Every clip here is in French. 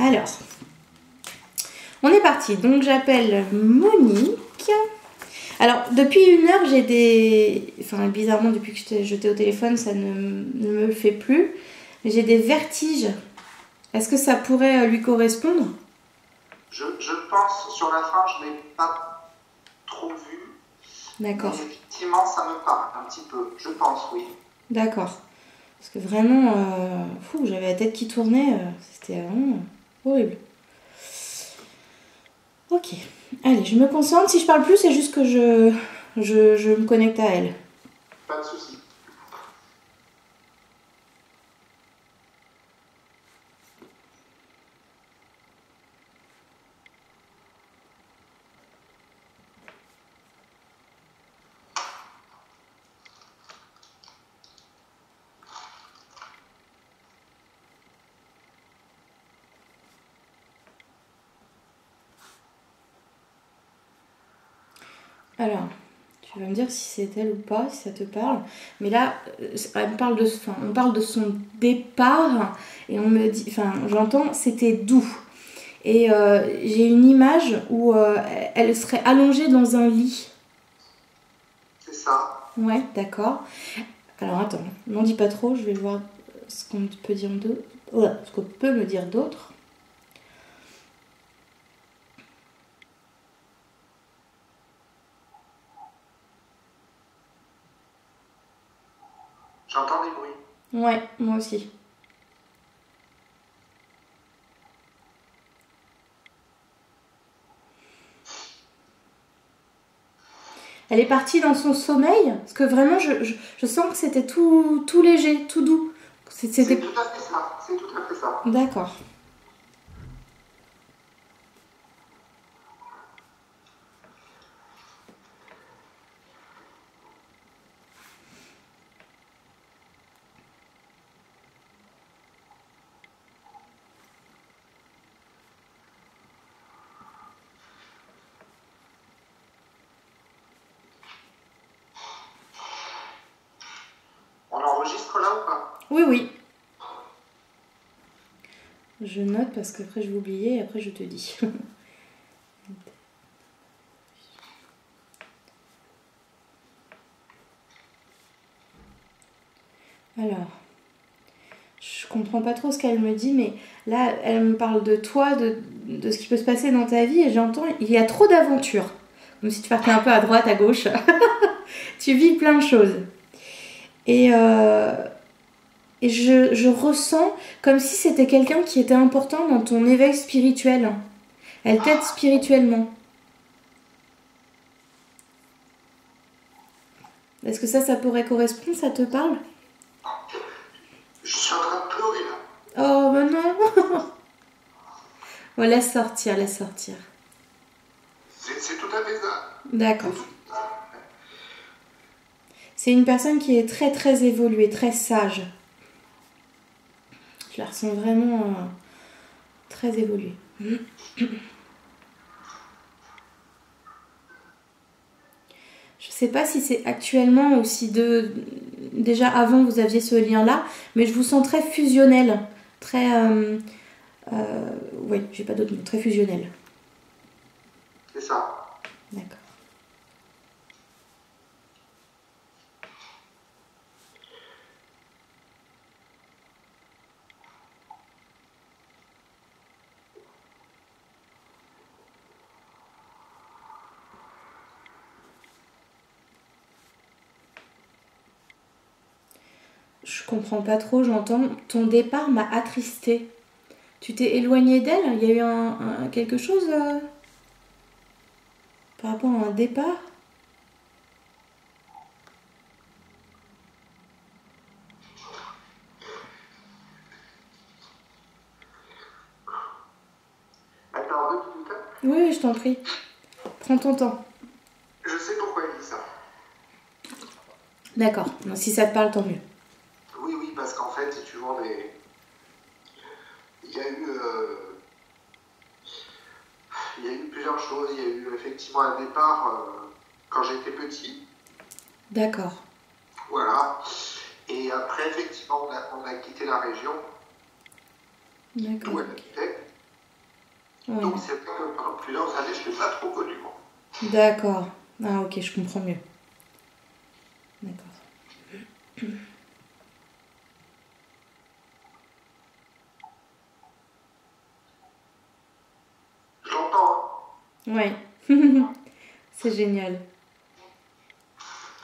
Alors, on est parti. Donc, j'appelle Monique. Alors, depuis 1 heure, j'ai des... Enfin, bizarrement, depuis que je t'ai jeté au téléphone, ça ne me le fait plus. J'ai des vertiges. Est-ce que ça pourrait lui correspondre? Je pense, sur la fin, je ne l'ai pas trop vu. D'accord. Mais effectivement, ça me parle un petit peu. Je pense, oui. D'accord. Parce que vraiment, j'avais la tête qui tournait. C'était vraiment horrible. Ok. Allez, je me concentre. Si je parle plus, c'est juste que je me connecte à elle. Pas de souci. Alors, tu vas me dire si c'est elle ou pas, si ça te parle. Mais là, on parle de son départ et on me dit, j'entends, c'était doux. Et j'ai une image où elle serait allongée dans un lit. C'est ça. Ouais, d'accord. Alors attends, n'en dis pas trop, je vais voir ce qu'on peut dire d'autre. Ouais, ce qu'on peut me dire d'autre. J'entends des bruits. Ouais, moi aussi. Elle est partie dans son sommeil, parce que vraiment, je sens que c'était tout léger, tout doux. C'est tout à fait ça. C'est tout à fait ça. D'accord. On enregistre là ou pas? Oui, oui. Je note parce qu'après je vais oublier et après je te dis. Alors, je comprends pas trop ce qu'elle me dit, mais là, elle me parle de toi, de ce qui peut se passer dans ta vie, et j'entends, il y a trop d'aventures. Comme si tu partais un peu à droite, à gauche. Tu vis plein de choses. Et je ressens comme si c'était quelqu'un qui était important dans ton éveil spirituel. Elle t'aide spirituellement. Est-ce que ça pourrait correspondre? Ça te parle? Je suis en train de pleurer là. Oh, ben non. Bon, laisse sortir, laisse sortir. C'est tout à fait ça. D'accord. C'est une personne qui est très très évoluée, très sage. Je la ressens vraiment très évoluée. Je sais pas si c'est actuellement ou si déjà avant vous aviez ce lien-là, mais je vous sens très fusionnel. Très... oui, j'ai pas d'autre mot. Très fusionnel. C'est ça. D'accord. Je comprends pas trop, j'entends. Ton départ m'a attristée. Tu t'es éloignée d'elle? Il y a eu quelque chose par rapport à un départ? Attends, 2 minutes. Oui, je t'en prie. Prends ton temps. Je sais pourquoi elle dit ça. D'accord. Si ça te parle, tant mieux. Oui, oui, parce qu'en fait, si tu vois, il y a eu plusieurs choses. Il y a eu effectivement un départ quand j'étais petit. D'accord. Voilà. Et après, effectivement, on a quitté la région D'accord. d'où elle habitait. Ouais. Donc c'est vrai que pendant plusieurs années, je ne l'ai pas trop connu, moi. D'accord. Ah ok, je comprends mieux. D'accord. Je l'entends, Ouais. C'est génial.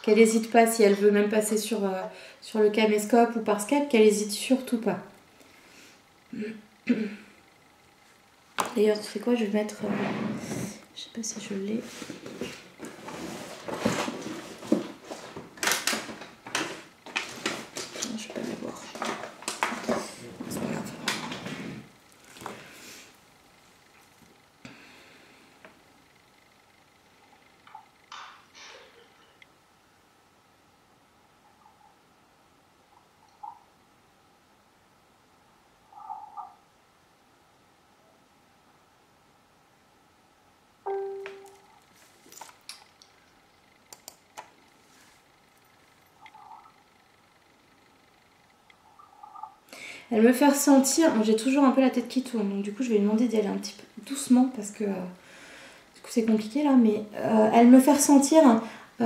Qu'elle n'hésite pas si elle veut même passer sur le caméscope ou par Skype, qu'elle n'hésite surtout pas. D'ailleurs, tu sais quoi, je vais mettre... je sais pas si je l'ai. Non, je peux pas l'avoir. C'est pas grave. Elle me fait ressentir, j'ai toujours un peu la tête qui tourne, donc du coup je vais lui demander d'y aller un petit peu doucement parce que du coup c'est compliqué là, mais elle me fait ressentir, tu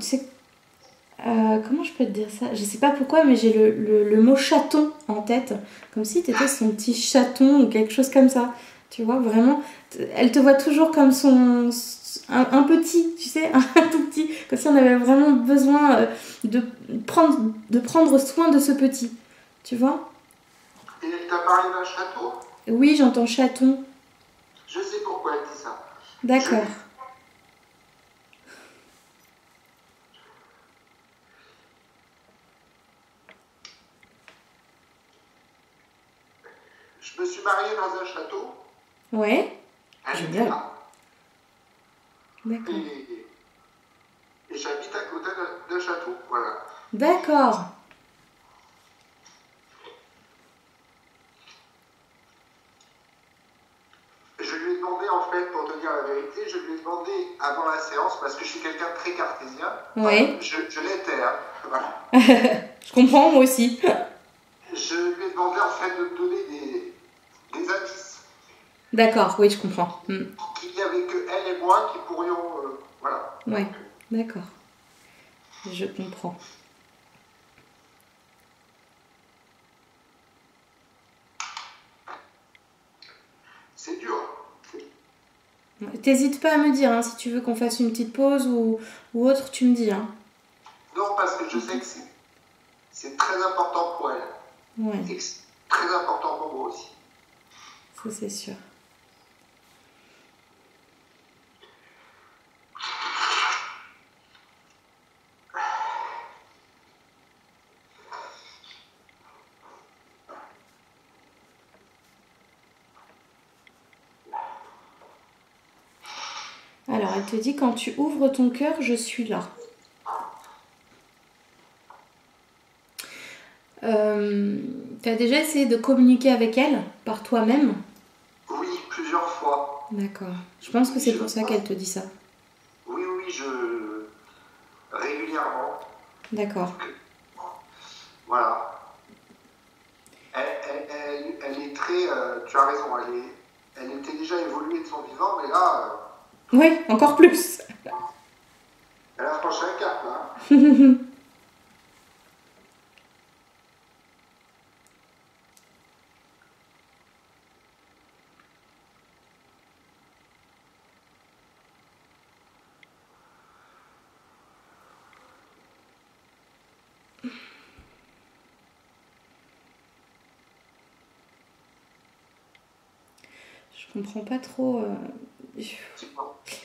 sais, comment je peux te dire ça? Je sais pas pourquoi, mais j'ai le mot chaton en tête, comme si t'étais son petit chaton ou quelque chose comme ça, tu vois, vraiment, elle te voit toujours comme un petit, tu sais, un tout petit, comme si on avait vraiment besoin de prendre soin de ce petit, tu vois? Et elle t'a parlé d'un château? Oui, j'entends chaton. Je sais pourquoi elle dit ça. D'accord. Je me suis marié dans un château. Ouais. Elle était Génial. là. D'accord. Et j'habite à côté d'un château. Voilà. D'accord. Je lui ai demandé, en fait, pour te dire la vérité, je lui ai demandé avant la séance, parce que je suis quelqu'un de très cartésien. Ouais. Je l'étais, hein. Voilà. Je comprends, moi aussi. Je lui ai demandé, en fait, de me donner des indices. D'accord, oui, je comprends. Qu'il n'y avait que elle et moi qui pourrions. Voilà. Ouais, d'accord. Je comprends. C'est dur. T'hésites pas à me dire, hein, si tu veux qu'on fasse une petite pause ou autre, tu me dis. Hein. Non, parce que je sais que c'est très important pour elle. Ouais. Et que c'est très important pour moi aussi. Ça, c'est sûr. Alors, elle te dit, quand tu ouvres ton cœur, je suis là. T'as déjà essayé de communiquer avec elle par toi-même? Oui, plusieurs fois. D'accord. Je pense que c'est pour ça qu'elle te dit ça. Oui, régulièrement. D'accord. Voilà. Elle est très. Tu as raison, elle était déjà évoluée de son vivant, mais là. Oui, encore plus. Elle a franchi un cap, là. Je comprends pas trop.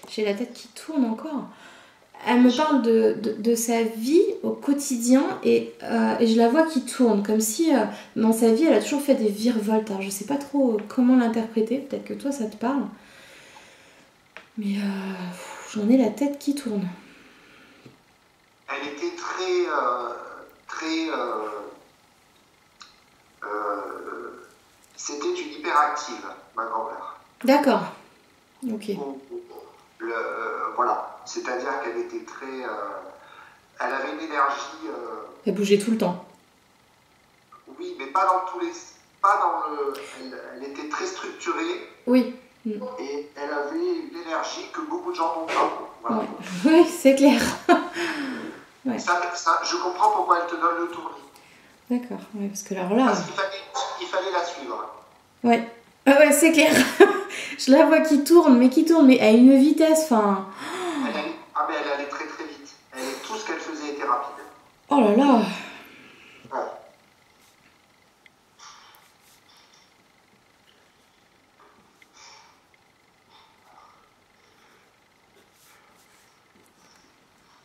J'ai la tête qui tourne encore. Elle me parle de sa vie au quotidien et je la vois qui tourne, comme si dans sa vie elle a toujours fait des virevoltes. Alors je sais pas trop comment l'interpréter, peut-être que toi ça te parle. Mais j'en ai la tête qui tourne. Elle était c'était une hyperactive, ma grand-mère. D'accord. Ok. Voilà. C'est-à-dire qu'elle était très. Elle avait une énergie. Elle bougeait tout le temps. Oui, mais pas dans tous les. Pas dans le. Elle était très structurée. Oui. Et elle avait une énergie que beaucoup de gens n'ont pas. Voilà. Ouais. Oui, c'est clair. Ouais. Je comprends pourquoi elle te donne le tournis. D'accord, ouais, parce que alors là... Parce qu'il fallait la suivre. Ouais, ah ouais, c'est clair. Je la vois qui tourne, mais à une vitesse, enfin... Mais elle allait très très vite. Tout ce qu'elle faisait était rapide. Oh là là. Ouais.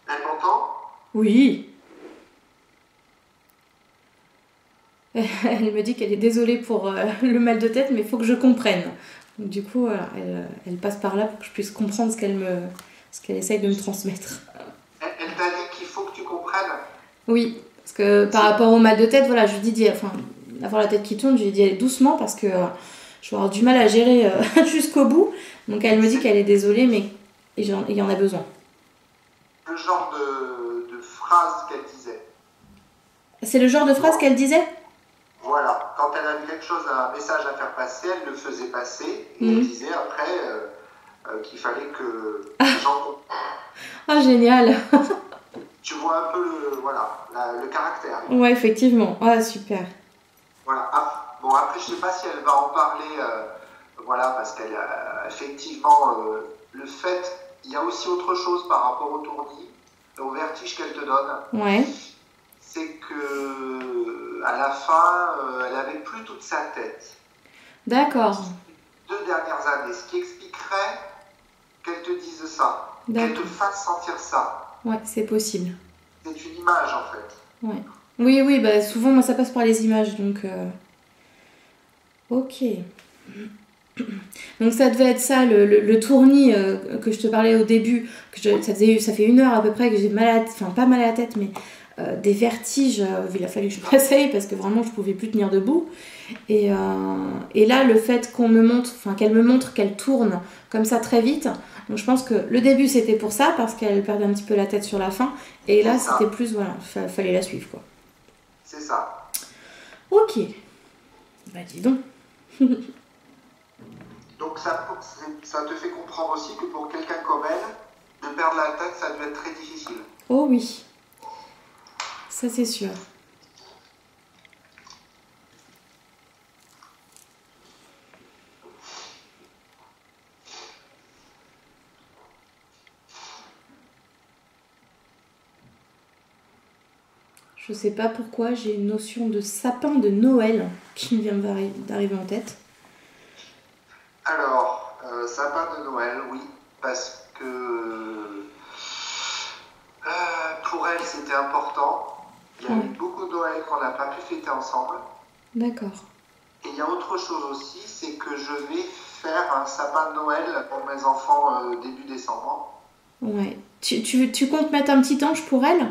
Elle m'entend? Oui. Elle me dit qu'elle est désolée pour le mal de tête, mais il faut que je comprenne. Donc, du coup, elle passe par là pour que je puisse comprendre ce qu'elle essaye de me transmettre. Elle t'a dit qu'il faut que tu comprennes. Oui, parce que par rapport au mal de tête, voilà, je lui dis, enfin, avoir la tête qui tourne, je lui dis allez doucement parce que je vais avoir du mal à gérer jusqu'au bout. Donc elle me dit qu'elle est désolée, mais il y en a besoin. Le genre de phrase qu'elle disait. C'est le genre de phrase qu'elle disait? Voilà, quand elle avait quelque chose, un message à faire passer, elle le faisait passer et elle disait après qu'il fallait que les gens comprennent. Ah, génial. Tu vois un peu le caractère. Ouais, effectivement. Ah, super. Voilà. Bon, après, je ne sais pas si elle va en parler, voilà, parce qu'elle effectivement, le fait, il y a aussi autre chose par rapport au tournis, au vertige qu'elle te donne. Ouais. C'est que à la fin, elle avait plus toute sa tête. D'accord. 2 dernières années, ce qui expliquerait qu'elle te dise ça, qu'elle te fasse sentir ça. Ouais, c'est possible. C'est une image en fait. Ouais. Oui, bah souvent moi ça passe par les images, donc ok. Donc ça devait être ça, le tournis que je te parlais au début, ça fait 1 heure à peu près que j'ai pas mal à la tête, mais des vertiges, il a fallu que je m'asseye parce que vraiment je pouvais plus tenir debout. Et là le fait qu'elle me montre qu'elle tourne comme ça très vite, donc je pense que le début c'était pour ça, parce qu'elle perdait un petit peu la tête sur la fin, et là c'était plus, voilà, fallait la suivre quoi. C'est ça. Ok. Bah dis donc. Donc ça te fait comprendre aussi que pour quelqu'un comme elle, de perdre la tête, ça doit être très difficile. Oh oui. Ça c'est sûr. Je sais pas pourquoi j'ai une notion de sapin de Noël qui me vient d'arriver en tête. Alors, sapin de Noël, oui, parce que pour elle c'était important. Il y a eu beaucoup de Noël qu'on n'a pas pu fêter ensemble. D'accord. Et il y a autre chose aussi, c'est que je vais faire un sapin de Noël pour mes enfants début décembre. Ouais. Tu comptes mettre un petit ange pour elle?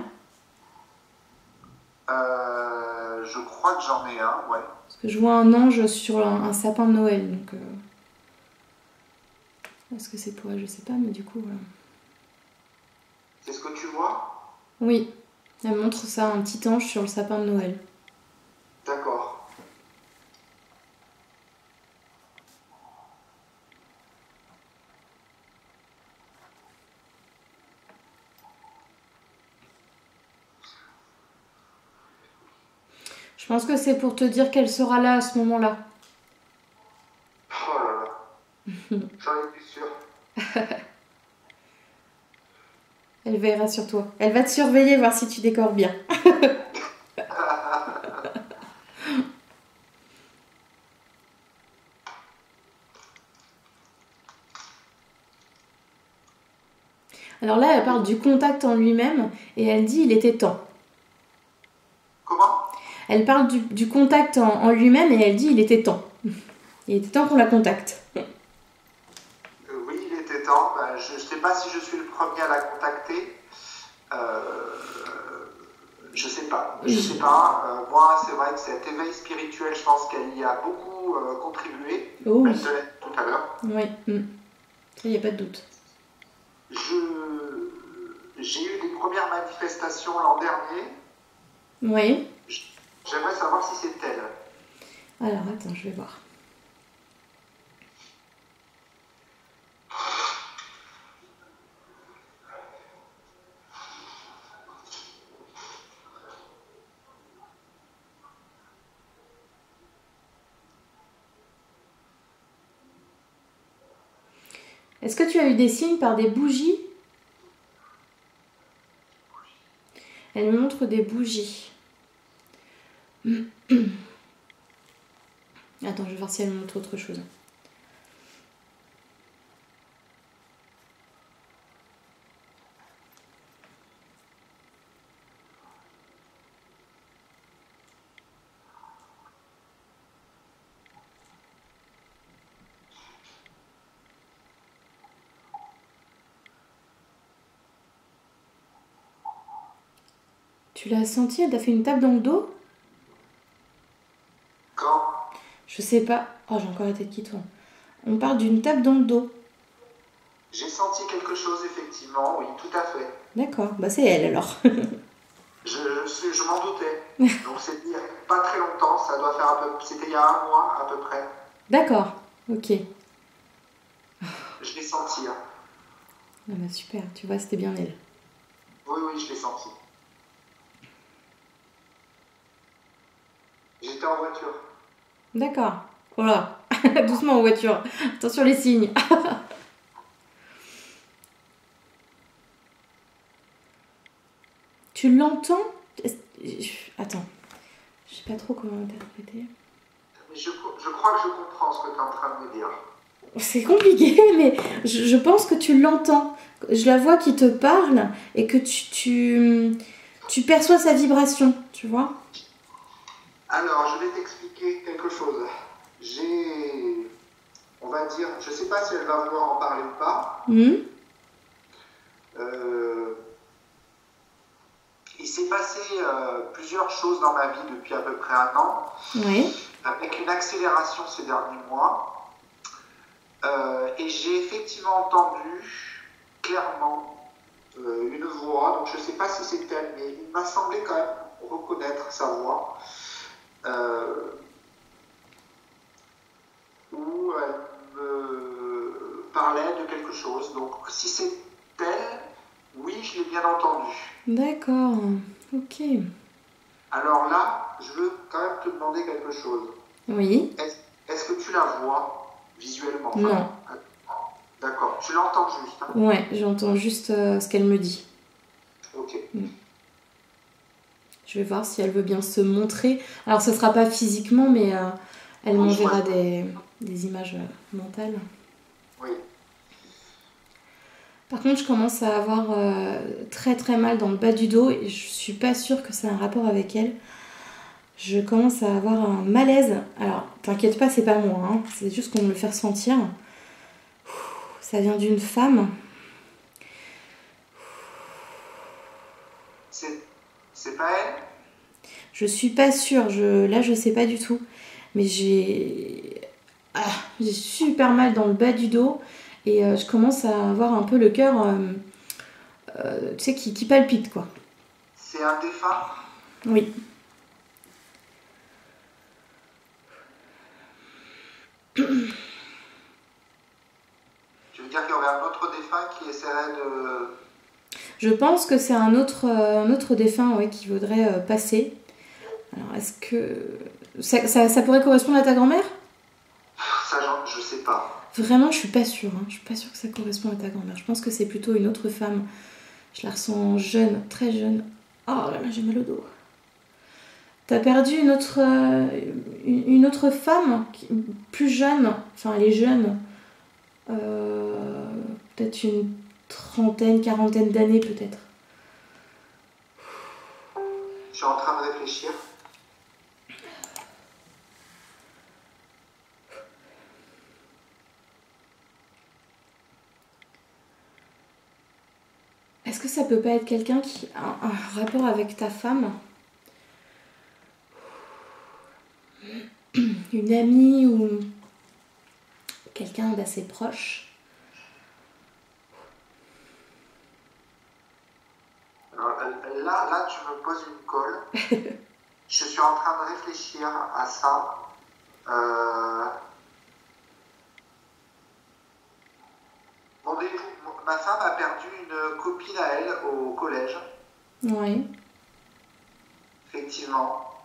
Je crois que j'en ai un, ouais. Parce que je vois un ange sur un sapin de Noël, donc... Est-ce que c'est pour elle? Je sais pas, mais du coup... C'est ce que tu vois? Oui. Elle montre ça, un petit ange sur le sapin de Noël. D'accord. Je pense que c'est pour te dire qu'elle sera là à ce moment-là. Oh là là. J'en ai plus sûr. Elle veillera sur toi. Elle va te surveiller, voir si tu décores bien. Alors là, elle parle du contact en lui-même et elle dit il était temps. Comment? Elle parle du contact en lui-même et elle dit il était temps. Il était temps qu'on la contacte. Oui, il était temps. Je ne sais pas si je suis le premier à la contacter. Je sais pas. Moi, c'est vrai que cet éveil spirituel, je pense qu'elle y a beaucoup contribué. Oh oui. Elle te l'a dit tout à l'heure. Oui, ça, il n'y a pas de doute. J'ai eu des premières manifestations l'an dernier. Oui. J'aimerais savoir si c'est elle. Alors, attends, je vais voir. Est-ce que tu as eu des signes par des bougies? Elle me montre des bougies. Attends, je vais voir si elle me montre autre chose. Tu l'as senti? Elle t'a fait une tape dans le dos? Quand? Je sais pas. Oh, j'ai encore la tête qui tourne. On parle d'une tape dans le dos. J'ai senti quelque chose, effectivement, oui, tout à fait. D'accord, bah c'est elle alors. Je m'en doutais. Donc c'est dire pas très longtemps, ça doit faire c'était il y a un mois à peu près. D'accord, ok. Je l'ai senti. Hein. Ah bah super, tu vois, c'était bien elle. Oui, oui, je l'ai senti. J'étais en voiture. D'accord. Voilà. Doucement en voiture. Attention les signes. Tu l'entends? Attends. Je sais pas trop comment interpréter. Mais je crois que je comprends ce que tu es en train de me dire. C'est compliqué, mais je pense que tu l'entends. Je la vois qui te parle et que tu perçois sa vibration, tu vois? Alors, je vais t'expliquer quelque chose. On va dire, je sais pas si elle va vouloir en parler ou pas. Euh, il s'est passé plusieurs choses dans ma vie depuis à peu près un an, Oui. avec une accélération ces derniers mois. Et j'ai effectivement entendu clairement une voix, donc je ne sais pas si c'est elle, mais il m'a semblé quand même reconnaître sa voix, où elle me parlait de quelque chose. Donc si c'est elle, oui, je l'ai bien entendu. D'accord, ok. Alors là, je veux quand même te demander quelque chose. Oui. Est-ce que tu la vois visuellement? Non. D'accord, tu l'entends juste. Hein? Ouais, j'entends juste ce qu'elle me dit. Ok. Je vais voir si elle veut bien se montrer. Alors, ce sera pas physiquement, mais elle m'enverra des images mentales. Oui. Par contre, je commence à avoir très très mal dans le bas du dos et je suis pas sûre que c'est un rapport avec elle. Je commence à avoir un malaise. Alors, t'inquiète pas, c'est pas moi, hein. C'est juste qu'on me le fait ressentir. Ça vient d'une femme. C'est pas elle? Je suis pas sûre. Là, je sais pas du tout. Mais j'ai super mal dans le bas du dos et je commence à avoir un peu le cœur, tu sais, qui palpite, quoi. C'est un défunt? Oui. Tu veux dire qu'il y aurait un autre défunt qui essaierait de... Je pense que c'est un autre défunt, ouais, qui voudrait passer. Alors, est-ce que... Ça pourrait correspondre à ta grand-mère? Ça, je sais pas. Vraiment, je suis pas sûre. Hein. Je suis pas sûre que ça correspond à ta grand-mère. Je pense que c'est plutôt une autre femme. Je la ressens jeune, très jeune. Oh là là, j'ai mal au dos. T'as perdu une autre femme, plus jeune. Enfin, elle est jeune. Peut-être une trentaine, quarantaine d'années, peut-être. Je suis en train de réfléchir. Est-ce que ça peut pas être quelqu'un qui a un rapport avec ta femme? Une amie ou quelqu'un d'assez proche? Alors, là, tu me poses une colle. Je suis en train de réfléchir à ça. Ma femme a perdu une copine à elle au collège. Oui. Effectivement.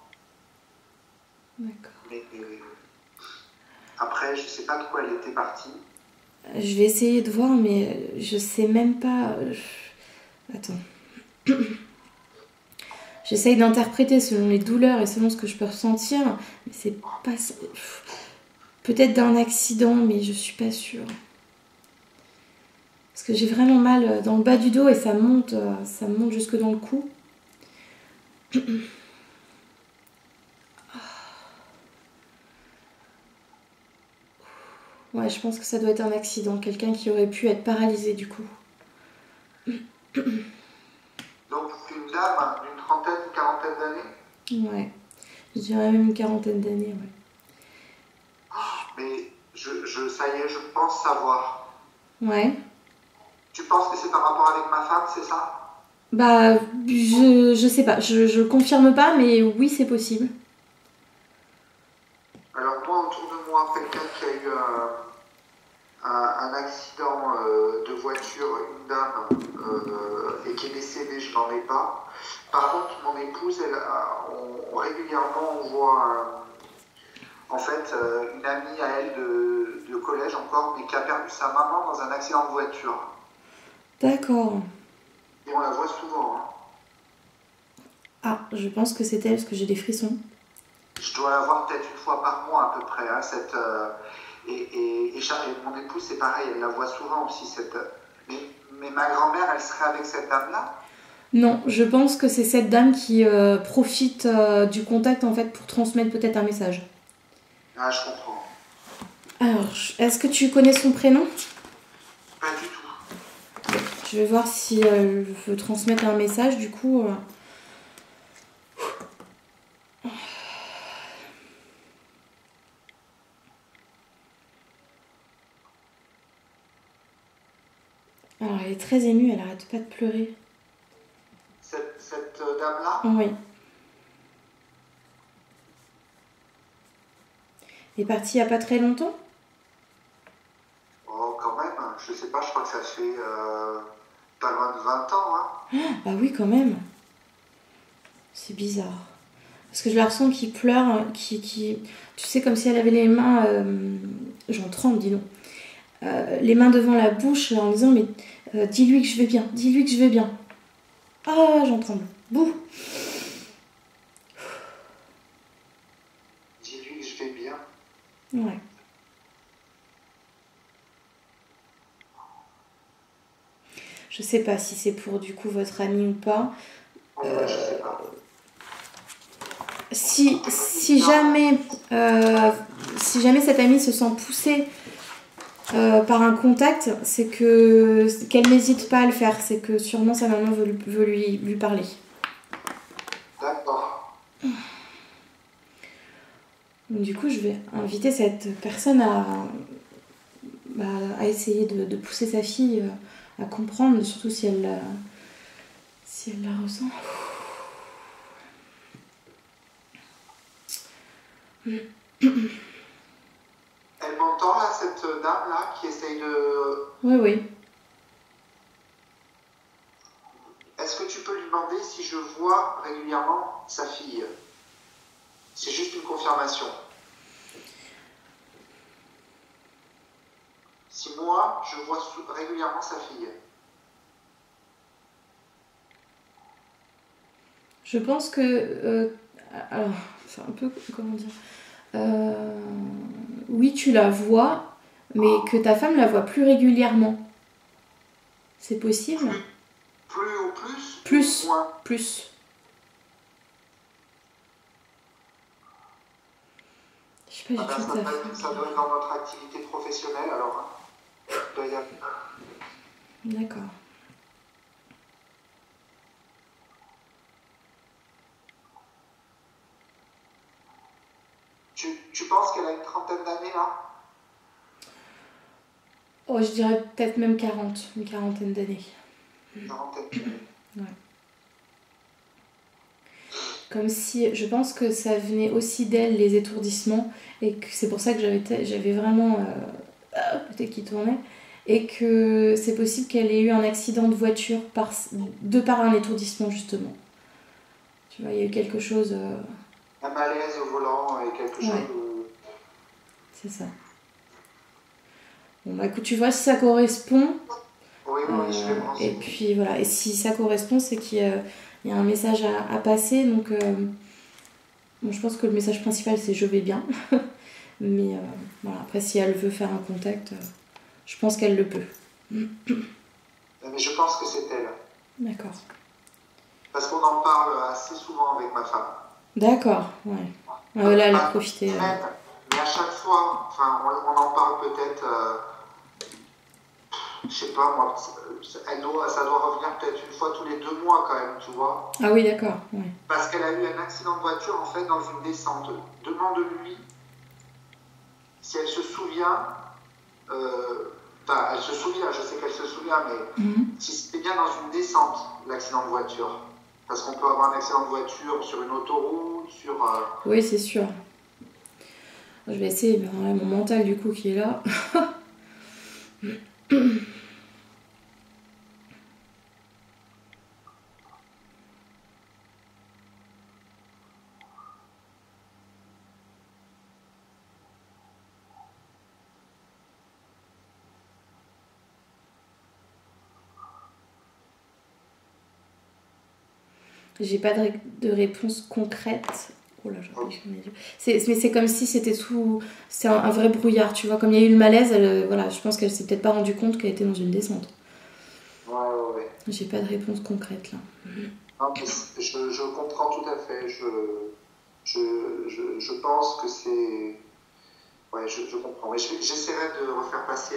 D'accord. Mais après, je sais pas de quoi elle était partie. Je vais essayer de voir, mais je sais même pas. Attends. J'essaye d'interpréter selon les douleurs et selon ce que je peux ressentir, mais c'est pas. Peut-être d'un accident, mais je suis pas sûre. Parce que j'ai vraiment mal dans le bas du dos et ça me monte jusque dans le cou. Ouais, je pense que ça doit être un accident. Quelqu'un qui aurait pu être paralysé du coup. Donc une dame d'une trentaine, quarantaine d'années? Ouais. Je dirais même une quarantaine d'années, ouais. Mais ça y est, je pense savoir. Ouais. Tu penses que c'est par rapport avec ma femme, c'est ça? Bah, je sais pas. Je confirme pas, mais oui, c'est possible. Alors moi, autour de moi, quelqu'un qui a eu un accident de voiture, une dame, et qui est décédée, je n'en ai pas. Par contre, mon épouse, régulièrement, on voit en fait une amie à elle de collège encore, mais qui a perdu sa maman dans un accident de voiture. D'accord. Et on la voit souvent. Hein. Ah, je pense que c'était elle parce que j'ai des frissons. Je dois la voir peut-être une fois par mois à peu près. Hein, et mon épouse, c'est pareil, elle la voit souvent aussi. Mais ma grand-mère, elle serait avec cette dame-là? Non, je pense que c'est cette dame qui profite du contact en fait pour transmettre peut-être un message. Ah, je comprends. Alors, est-ce que tu connais son prénom? Pas du tout. Je vais voir si elle veut transmettre un message du coup. Alors, elle est très émue, elle arrête pas de pleurer. Cette dame-là? Oui. Elle est partie il n'y a pas très longtemps? Oh, quand même. Je sais pas, je crois que ça fait pas loin de 20 ans. Hein. Ah oui, quand même. C'est bizarre. Parce que je la ressens qui pleure, qui... Tu sais, comme si elle avait les mains... J'en tremble, dis donc. Les mains devant la bouche en disant, mais dis-lui que je vais bien, dis-lui que je vais bien. Ah, j'en tremble. Bouh. Dis-lui que je vais bien. Ouais. Je sais pas si c'est pour du coup votre ami ou pas. Je sais pas. Si jamais cette amie se sent poussée par un contact, c'est qu'elle n'hésite pas à le faire. C'est que sûrement sa maman veut lui parler. D'accord. Donc, du coup, je vais inviter cette personne à essayer de pousser sa fille à comprendre, surtout si elle la ressent. Elle m'entend là, cette dame-là, qui essaye de... Oui, oui. Est-ce que tu peux lui demander si je vois régulièrement sa fille? C'est juste une confirmation. Si moi, je vois régulièrement sa fille. Je pense que... alors, c'est un peu... Comment dire oui, tu la vois, mais que ta femme la voit plus régulièrement. C'est possible? Plus ou plus? Plus. Ou moins? Plus. Je sais pas du tout Ça doit être dans notre activité professionnelle alors. Hein. D'accord. Tu penses qu'elle a une trentaine d'années là? Oh, je dirais peut-être même 40, une quarantaine d'années. Une quarantaine d'années. Ouais. Comme si, je pense que ça venait aussi d'elle, les étourdissements, et que c'est pour ça que j'avais vraiment le tête qui tournait, et que c'est possible qu'elle ait eu un accident de voiture de par un étourdissement, justement. Tu vois, il y a eu quelque chose... Un malaise au volant et quelque chose ouais. de... C'est ça. Bon, bah écoute, tu vois si ça correspond. Oui, je vais me Et renseigner. puis voilà, et si ça correspond, c'est qu'il y a un message à passer. Donc, bon, je pense que le message principal, c'est je vais bien. Mais voilà, après, si elle veut faire un contact, je pense qu'elle le peut. Mais je pense que c'est elle. D'accord. Parce qu'on en parle assez souvent avec ma femme. D'accord, ouais. Là, elle a Pas profité. toutes les semaines, mais à chaque fois, enfin, on en parle peut-être, je sais pas moi, ça doit revenir peut-être une fois tous les 2 mois quand même, tu vois. Ah oui, d'accord, ouais. Parce qu'elle a eu un accident de voiture en fait dans une descente. Demande-lui si elle se souvient, enfin, elle se souvient, je sais qu'elle se souvient, mais si c'était bien dans une descente, l'accident de voiture. Parce qu'on peut avoir un accident de voiture sur une autoroute, sur... Oui, c'est sûr. Je vais essayer, mais voilà, mon mental du coup qui est là. J'ai pas de réponse concrète. Oh là, j'ai envie de mes yeux. Mais c'est comme si c'était tout. C'est un vrai brouillard, tu vois. Comme il y a eu le malaise, voilà, je pense qu'elle s'est peut-être pas rendue compte qu'elle était dans une descente. Ouais. J'ai pas de réponse concrète là. Non, mais je comprends tout à fait. Je pense que c'est... Ouais, je comprends. Mais j'essaierai de refaire passer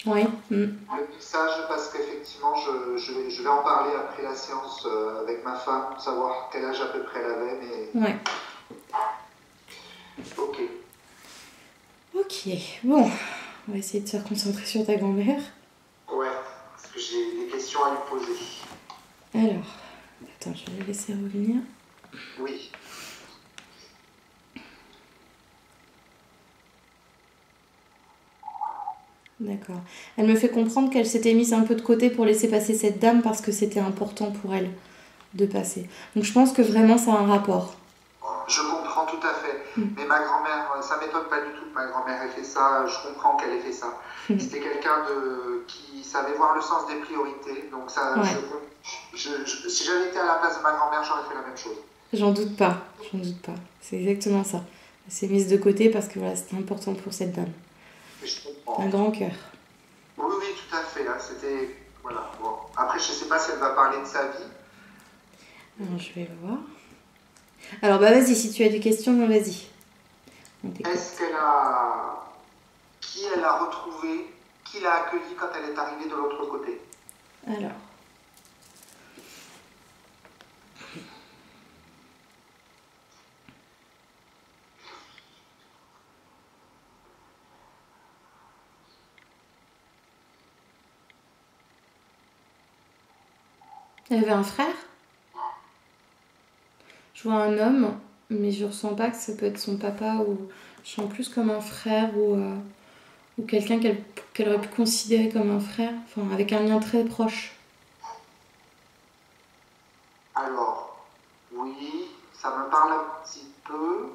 Ouais. le message parce qu'effectivement, je vais en parler après la séance avec ma femme, savoir quel âge à peu près elle avait. Mais... Ouais. Ok. Ok, bon. On va essayer de se reconcentrer sur ta grand-mère. Ouais, parce que j'ai des questions à lui poser. Alors, attends, je vais la laisser revenir. Oui. D'accord. Elle me fait comprendre qu'elle s'était mise un peu de côté pour laisser passer cette dame parce que c'était important pour elle de passer. Donc je pense que vraiment ça a un rapport. Je comprends tout à fait. Mais ma grand-mère, ça m'étonne pas du tout que ma grand-mère ait fait ça. Je comprends qu'elle ait fait ça. C'était quelqu'un qui savait voir le sens des priorités. Donc ça, Ouais. si j'avais été à la place de ma grand-mère, j'aurais fait la même chose. J'en doute pas. C'est exactement ça. Elle s'est mise de côté parce que voilà, c'était important pour cette dame. Je comprends. Un grand cœur. Oui, tout à fait. Là, c'était... Voilà. Bon. Après, je sais pas si elle va parler de sa vie. Alors je vais voir. Alors bah vas-y, si tu as des questions, vas-y. Est-ce qu'elle a... Qui elle a retrouvé, qui l'a accueillie quand elle est arrivée de l'autre côté? Alors. Elle avait un frère? Je vois un homme, mais je ressens pas que ça peut être son papa ou je sens plus comme un frère ou quelqu'un qu'elle aurait pu considérer comme un frère, enfin avec un lien très proche. Alors, oui, ça me parle un petit peu.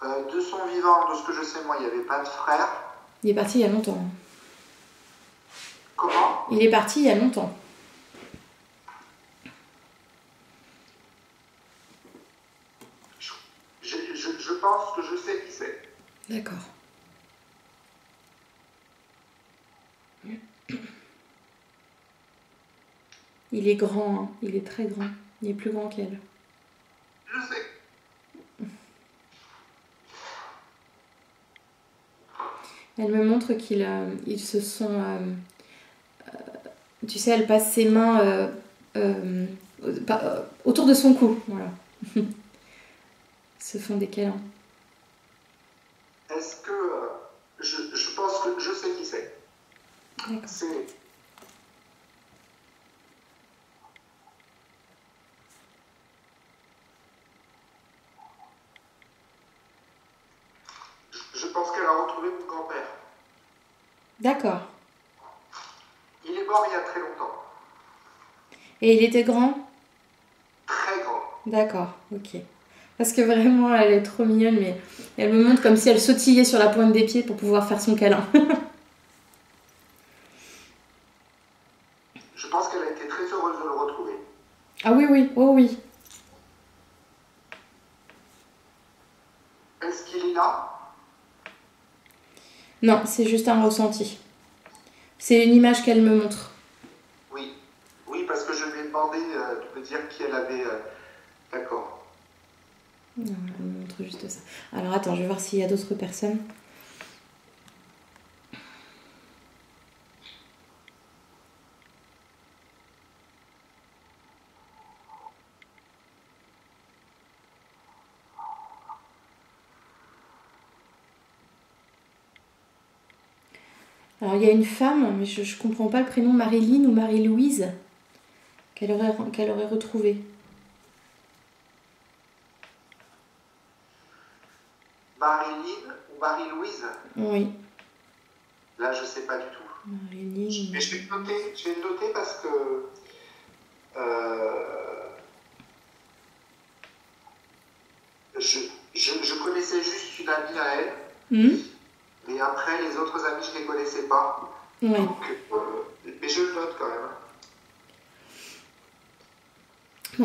De son vivant, de ce que je sais, moi, il n'y avait pas de frère. Il est parti il y a longtemps. Comment? Il est parti il y a longtemps. Je pense que je sais qui c'est. D'accord. Il est grand, hein. Il est très grand. Il est plus grand qu'elle. Je sais. Elle me montre qu'ils se sont... tu sais, elle passe ses mains autour de son cou. Voilà. Ils se font des câlins. Est-ce que... je pense que je sais qui c'est. D'accord. C'est... Je pense qu'elle a retrouvé mon grand-père. D'accord. Il est mort il y a très longtemps. Et il était grand? Très grand. D'accord, ok. Parce que vraiment, elle est trop mignonne, mais elle me montre comme si elle sautillait sur la pointe des pieds pour pouvoir faire son câlin. Ah oui, oui, oh oui. Est-ce qu'il est là? Non, c'est juste un ressenti. C'est une image qu'elle me montre. Oui. Oui, parce que je lui ai demandé de me dire qui elle avait. D'accord. Non, elle me montre juste ça. Alors attends, je vais voir s'il y a d'autres personnes. Alors il y a une femme, mais je comprends pas le prénom, Marilyn ou Marie-Louise, qu'elle aurait retrouvé. Marilyn ou Marie-Louise? Oui, Là, je sais pas du tout. Marilyn. Mais je vais le noter parce que euh, je connaissais juste une amie à elle, mais après, les autres amis, je ne les connaissais pas. Ouais. Donc, mais je le note quand même.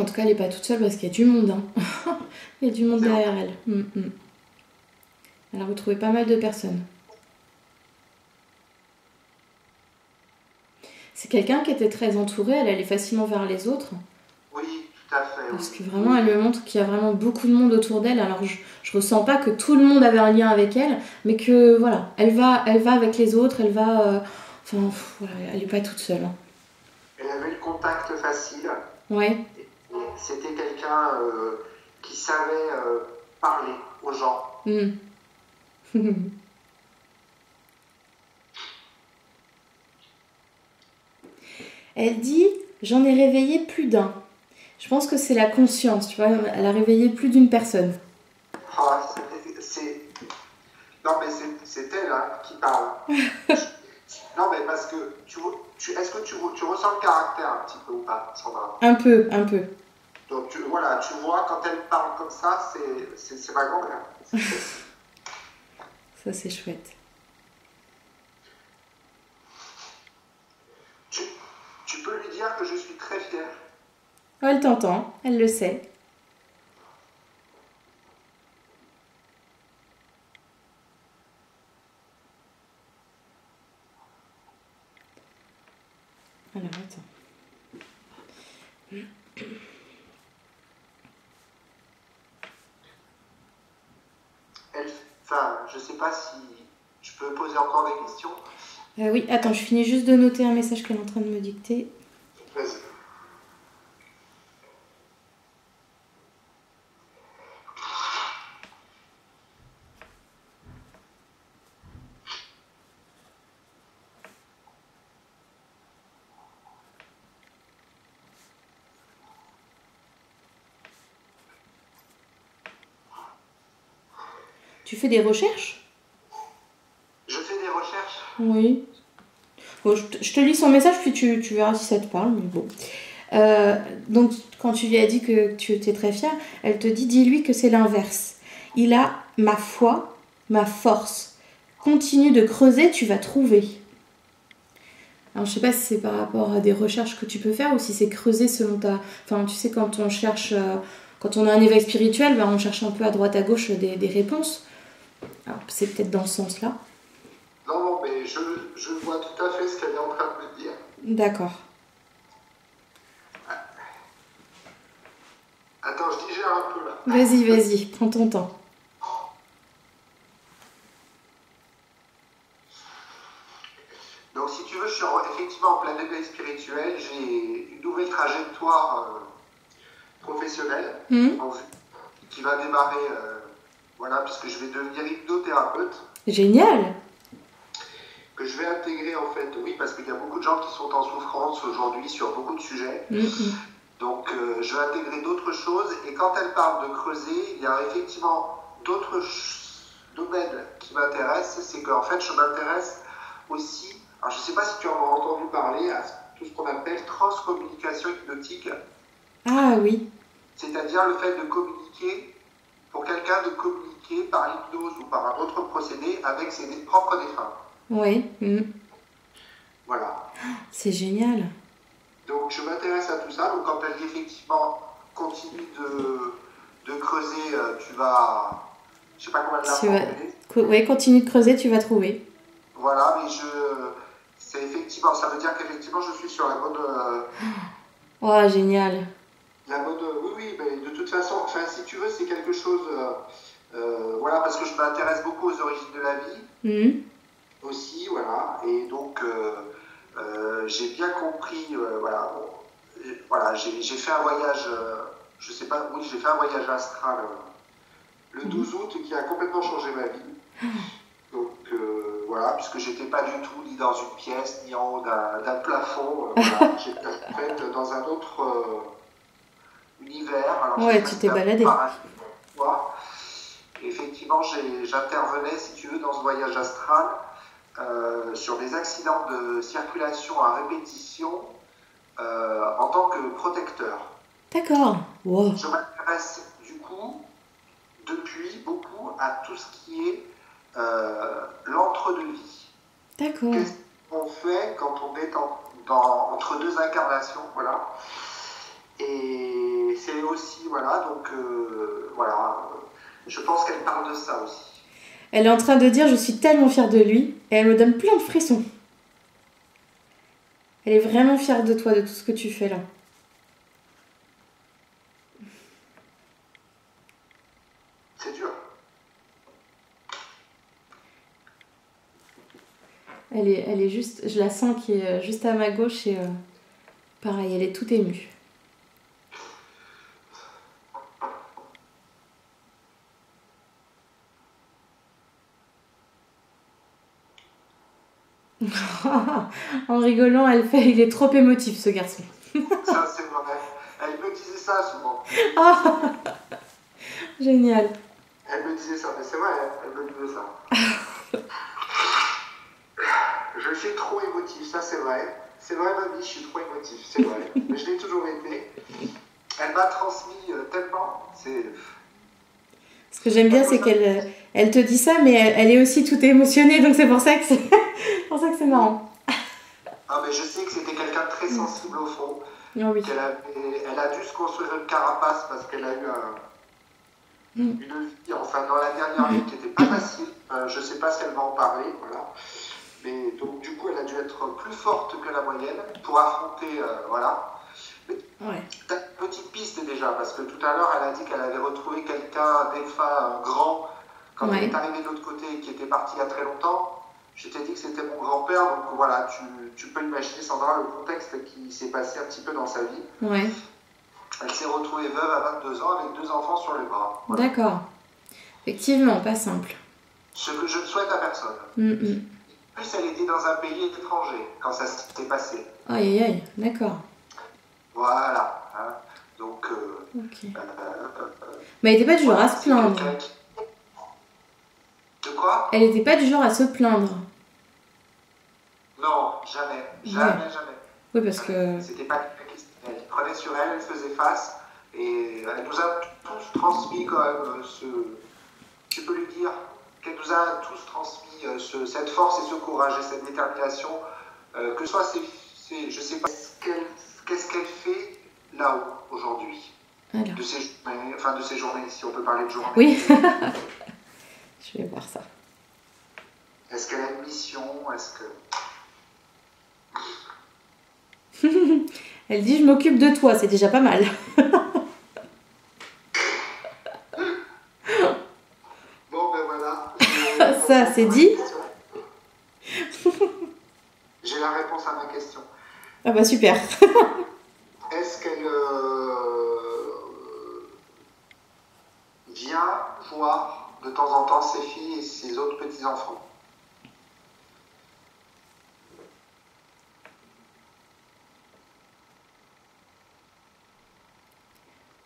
En tout cas, elle n'est pas toute seule parce qu'il y a du monde. Hein. Il y a du monde C'est derrière elle. Elle a retrouvé pas mal de personnes. C'est quelqu'un qui était très entouré, elle allait facilement vers les autres. Oui, tout à fait. Parce que vraiment, elle me montre qu'il y a vraiment beaucoup de monde autour d'elle. Alors, je ressens pas que tout le monde avait un lien avec elle, mais que voilà, elle va avec les autres, elle va. Enfin, voilà, elle n'est pas toute seule. Hein. Elle avait le contact facile. Ouais. C'était quelqu'un qui savait parler aux gens. Elle dit, j'en ai réveillé plus d'un. Je pense que c'est la conscience, tu vois, elle a réveillé plus d'une personne. Ah, non, mais c'est elle hein, qui parle. Non, mais parce que est-ce que tu ressens le caractère un petit peu ou pas, Sandra? Un peu, un peu. Donc voilà, tu vois, quand elle parle comme ça, c'est ma grand-mère. Ça, c'est chouette. Tu peux lui dire que je suis très fière. Oh, elle t'entend, elle le sait. Alors, attends. Enfin, je sais pas si je peux poser encore des questions. Oui, attends, je finis juste de noter un message qu'elle est en train de me dicter. Vas-y. Tu fais des recherches? Je fais des recherches. Oui. Bon, je te lis son message, puis tu verras si ça te parle, mais bon. Donc, quand tu lui as dit que tu étais très fière, elle te dit, dis-lui que c'est l'inverse. Il a ma foi, ma force. Continue de creuser, tu vas trouver. Alors, je sais pas si c'est par rapport à des recherches que tu peux faire ou si c'est creuser selon ta... Enfin, tu sais, quand on cherche... Quand on a un éveil spirituel, ben, on cherche un peu à droite à gauche des réponses. Alors, c'est peut-être dans ce sens-là. Non, mais je vois tout à fait ce qu'elle est en train de me dire. D'accord. Attends, je digère un peu là. Vas-y, prends ton temps. Donc, si tu veux, je suis effectivement en plein éveil spirituel. J'ai une nouvelle trajectoire professionnelle en vue, qui va démarrer, voilà, puisque je vais devenir hypnothérapeute. Génial. Que je vais intégrer en fait, oui, parce qu'il y a beaucoup de gens qui sont en souffrance aujourd'hui sur beaucoup de sujets. Donc, je vais intégrer d'autres choses. Et quand elle parle de creuser, il y a effectivement d'autres domaines qui m'intéressent. C'est qu'en fait, je m'intéresse aussi, alors je ne sais pas si tu en as entendu parler, à tout ce qu'on appelle transcommunication hypnotique. Ah oui. C'est-à-dire le fait de communiquer, pour quelqu'un de communiquer par l'hypnose ou par un autre procédé avec ses propres défunts. Oui. Voilà. C'est génial. Donc je m'intéresse à tout ça. Donc quand elle dit effectivement continue de creuser, tu vas. Je sais pas comment elle l'a Tu vas... formulé. Ouais, continue de creuser, tu vas trouver. Voilà, mais c'est effectivement, ça veut dire qu'effectivement je suis sur Oh, génial. oui, oui, mais de toute façon, enfin, si tu veux, c'est quelque chose, voilà, parce que je m'intéresse beaucoup aux origines de la vie Mhm. aussi, voilà, et donc j'ai bien compris, voilà, bon, voilà, j'ai fait un voyage, je sais pas, oui, j'ai fait un voyage astral le Mhm. 12 août qui a complètement changé ma vie. Donc voilà, puisque j'étais pas du tout ni dans une pièce, ni en haut d'un plafond, voilà, j'étais en fait dans un autre univers. Alors je sais Ouais, pas tu si t'es c'était un baladé. paradis ou quoi. Effectivement, j'intervenais, si tu veux, dans ce voyage astral sur des accidents de circulation à répétition en tant que protecteur. D'accord. Wow. Je m'intéresse du coup depuis beaucoup à tout ce qui est l'entre-deux-vie. D'accord. Qu'est-ce qu'on fait quand on est entre deux incarnations, voilà. Et c'est aussi, voilà, donc voilà, je pense qu'elle parle de ça aussi. Elle est en train de dire je suis tellement fière de lui et elle me donne plein de frissons. Elle est vraiment fière de toi, de tout ce que tu fais là. C'est dur. Elle est juste, je la sens qui est juste à ma gauche et pareil, elle est toute émue. En rigolant, elle fait, il est trop émotif ce garçon. Ça, c'est vrai. Elle me disait ça souvent. Ah, génial. Elle me disait ça, mais c'est vrai, elle me disait ça. Je suis trop émotif, ça c'est vrai. C'est vrai, mamie, je suis trop émotif, c'est vrai. Mais je l'ai toujours été. Elle m'a transmis tellement. Ce que j'aime bien, c'est qu'elle elle te dit ça, mais elle est aussi toute émotionnée, donc c'est pour ça que c'est pour ça que c'est marrant. Ah, mais je sais que c'était quelqu'un de très Mm. sensible au fond. Oh oui. Elle a dû se construire une carapace parce qu'elle a eu Mm. une vie, enfin dans la dernière vie qui n'était pas facile. Je ne sais pas si elle va en parler, voilà. Mais donc du coup, elle a dû être plus forte que la moyenne pour affronter, voilà. Mais Ouais. t'as une petite piste déjà, parce que tout à l'heure, elle a dit qu'elle avait retrouvé quelqu'un, défunt, grand, quand elle Ouais. est arrivée de l'autre côté et qui était parti il y a très longtemps. Je t'ai dit que c'était mon grand-père, donc voilà, tu peux imaginer, Sandra, le contexte qui s'est passé un petit peu dans sa vie. Ouais. Elle s'est retrouvée veuve à 22 ans avec 2 enfants sur le bras. Voilà. D'accord. Effectivement, pas simple. Ce que je ne souhaite à personne. Mm. En plus, elle était dans un pays étranger quand ça s'est passé. Aïe aïe aïe, d'accord. Voilà. Hein. Donc, Ok. Mais elle n'était pas du genre à se c'est plaindre. quelqu'un qui... De quoi? Elle n'était pas du genre à se plaindre. Non, jamais. Ouais. Jamais. Oui, parce que. C'était pas quelqu'un qui prenait sur elle, elle faisait face. Et elle nous a tous transmis quand même tu peux lui dire qu'elle nous a tous transmis cette force et ce courage et cette détermination. Que ce soit je sais pas, qu'est-ce qu'elle fait là-haut aujourd'hui. Alors. De ces journées, si on peut parler de journées. Oui. Je vais voir ça. Est-ce qu'elle a une mission? Est-ce que... Elle dit je m'occupe de toi, c'est déjà pas mal. Bon, ben voilà. Ça, c'est dit. J'ai la réponse à ma question. Ah bah super. Est-ce qu'elle vient voir de temps en temps ses filles et ses autres petits-enfants?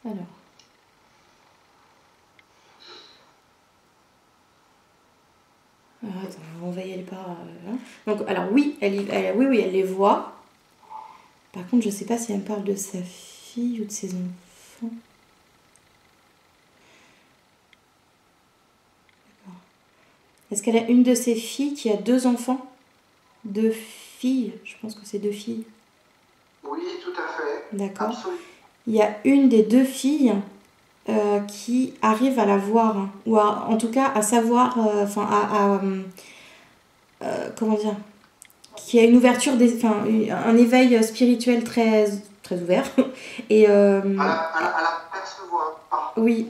Alors. Attends, on va y aller par. Hein. Donc, alors oui, oui, elle les voit. Par contre, je sais pas si elle me parle de sa fille ou de ses enfants. D'accord. Est-ce qu'elle a une de ses filles qui a 2 enfants? 2 filles, je pense que c'est 2 filles. Oui, tout à fait. D'accord. Absolument. Il y a une des deux filles qui arrive à la voir, hein, ou en tout cas à savoir, enfin comment dire, qui a une ouverture, enfin un éveil spirituel très, très ouvert. Et À la percevoir. oui,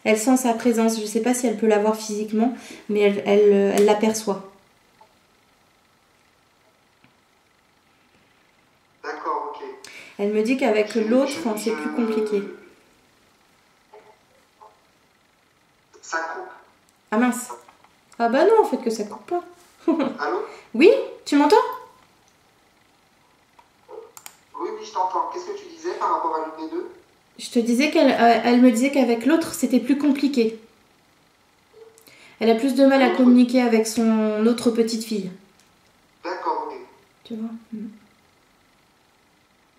elle sent sa présence. Je ne sais pas si elle peut la voir physiquement, mais elle l'aperçoit. D'accord, ok. Elle me dit qu'avec Je, l'autre, je, hein, c'est plus compliqué. Ça coupe. Ah mince. Ah bah non, en fait que ça coupe pas. Allô? Oui, tu m'entends? Oui, oui, je t'entends. Qu'est-ce que tu disais par rapport à l'une des deux? Je te disais elle me disait qu'avec l'autre, c'était plus compliqué. Elle a plus de mal à L'autre. communiquer avec son autre petite fille. D'accord, ok. Tu vois?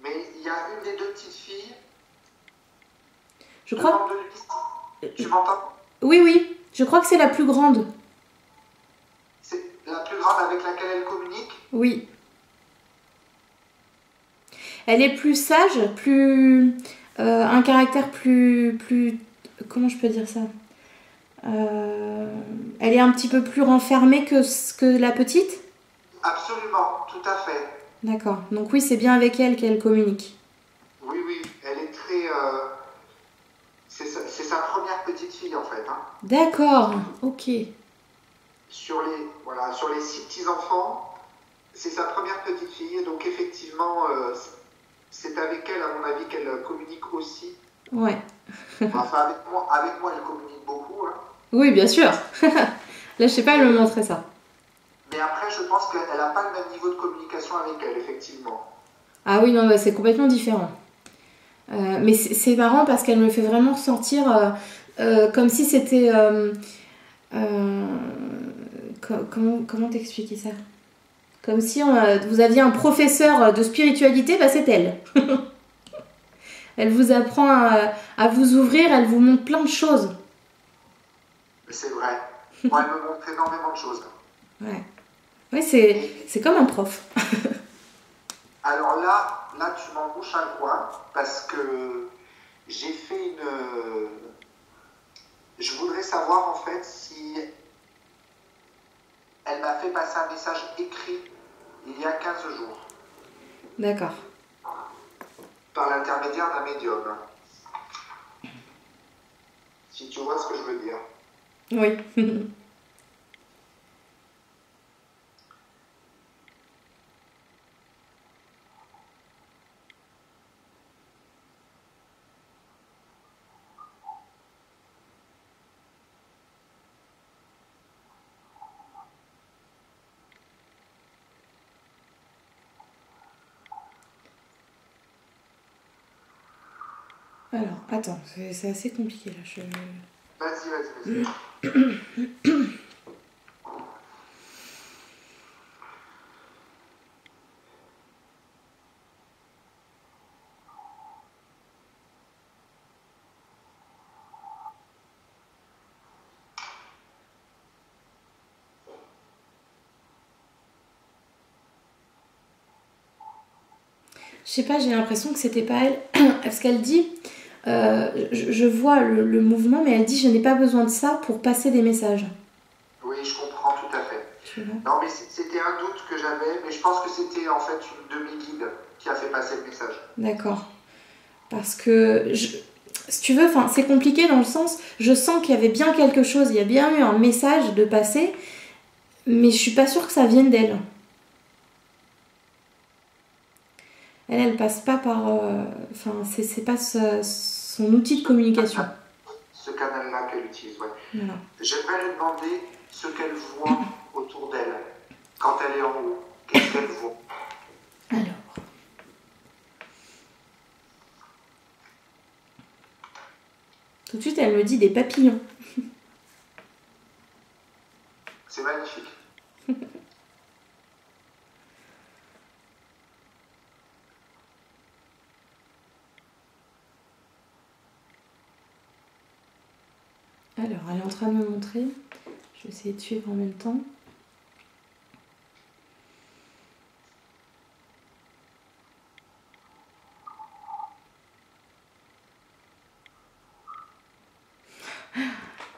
Mais il y a une des deux petites filles. Je crois. Demande-lui. Tu m'entends? Oui, oui. Je crois que c'est la plus grande. C'est la plus grande avec laquelle elle communique? Oui. Elle est plus sage, plus. Un caractère plus. Comment je peux dire ça? Elle est un petit peu plus renfermée que la petite. Absolument, tout à fait. D'accord. Donc oui, c'est bien avec elle qu'elle communique. Oui, oui, elle est très. C'est sa première petite fille en fait, hein. D'accord. Ok. Voilà, sur les 6 petits-enfants, c'est sa première petite fille. Donc effectivement, c'est avec elle, à mon avis, qu'elle communique aussi. Ouais. Enfin, avec moi, elle communique beaucoup, hein. Oui, bien sûr. Là, je sais pas, elle me Mais, montrait ça. mais après, je pense qu'elle n'a pas le même niveau de communication avec elle, effectivement. Ah oui, non, bah, c'est complètement différent. Mais c'est marrant parce qu'elle me fait vraiment ressentir comme si c'était. Comment t'expliquer ça? Comme si vous aviez un professeur de spiritualité, bah c'est elle. Elle vous apprend à vous ouvrir, elle vous montre plein de choses. Mais c'est vrai. Moi, elle me montre énormément de choses. Ouais. Oui, Et c'est comme un prof. alors là, tu m'embouches un coin parce que j'ai fait une. Je voudrais savoir en fait si elle m'a fait passer un message écrit il y a 15 jours D'accord. par l'intermédiaire d'un médium. Si tu vois ce que je veux dire. Oui. Alors, attends, c'est assez compliqué là. Vas-y. Je sais pas, j'ai l'impression que c'était pas elle. Parce qu'elle dit, je vois le mouvement, mais elle dit je n'ai pas besoin de ça pour passer des messages. Oui, je comprends tout à fait. Tu vois? Non, mais c'était un doute que j'avais, mais je pense que c'était en fait une demi-guide qui a fait passer le message. D'accord. Parce que, si tu veux, c'est compliqué dans le sens, je sens qu'il y avait bien quelque chose, il y a bien eu un message de passer, mais je suis pas sûre que ça vienne d'elle. Elle passe pas par. C'est pas son outil de communication. Ce canal-là qu'elle utilise, ouais. Voilà. J'aimerais lui demander ce qu'elle voit autour d'elle quand elle est en haut. Qu'est-ce qu'elle voit? Alors. Tout de suite, elle me dit des papillons. C'est magnifique. Alors, elle est en train de me montrer. Je vais essayer de suivre en même temps.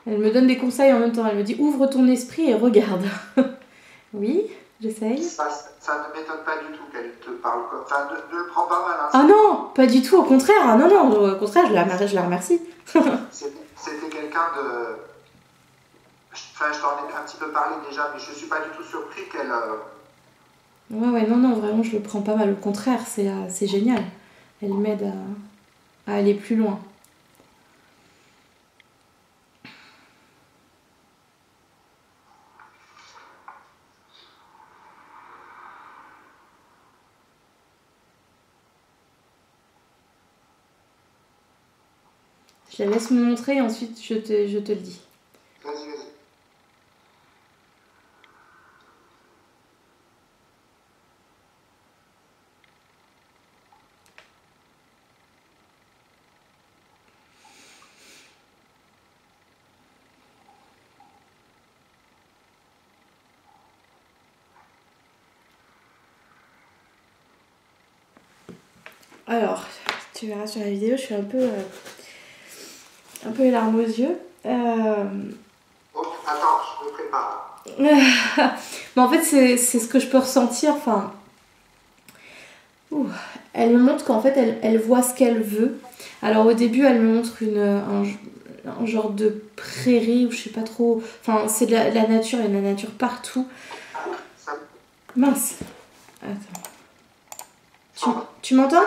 Elle me donne des conseils en même temps. Elle me dit ouvre ton esprit et regarde. Oui, j'essaye. Ça ne m'étonne pas du tout qu'elle te parle comme ça. Ne le prends pas mal. Hein. Ah non, pas du tout, au contraire. Ah non, non, au contraire, je la remercie. C'était quelqu'un de... Enfin, je t'en ai un petit peu parlé déjà, mais je ne suis pas du tout surpris qu'elle... Ouais, non, non, vraiment, je le prends pas mal. Au contraire, c'est génial. Elle m'aide à aller plus loin. Je la laisse me montrer et ensuite je te le dis. Vas-y, vas-y. Alors, tu verras sur la vidéo, je suis un peu les larmes aux yeux. Oh, attends, je me prépare. Mais en fait, c'est ce que je peux ressentir. Enfin, elle me montre qu'en fait, elle voit ce qu'elle veut. Alors au début, elle me montre un genre de prairie, ou je sais pas trop. Enfin, c'est de la nature, il y a de la nature partout. Mince. Attends. Tu m'entends?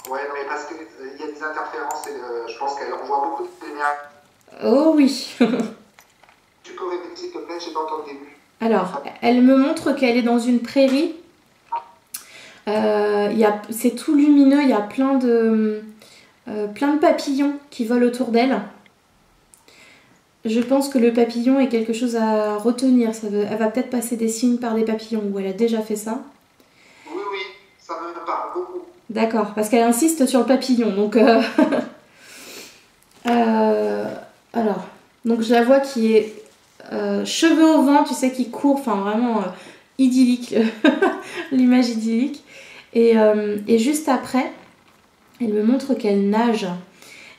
Ouais, non, mais parce qu'il y a des interférences et je pense qu'elle envoie beaucoup de lumière. Oh oui. Tu peux répéter s'il te plaît, j'ai pas entendu le début. Alors, elle me montre qu'elle est dans une prairie. C'est tout lumineux, il y a plein de papillons qui volent autour d'elle. Je pense que le papillon est quelque chose à retenir. Elle va peut-être passer des signes par des papillons, ou elle a déjà fait ça. Oui, ça me parle beaucoup. D'accord, parce qu'elle insiste sur le papillon. Donc, alors, donc je la vois qui est cheveux au vent, tu sais, qui court, enfin vraiment idyllique, l'image idyllique. Et juste après, elle me montre qu'elle nage.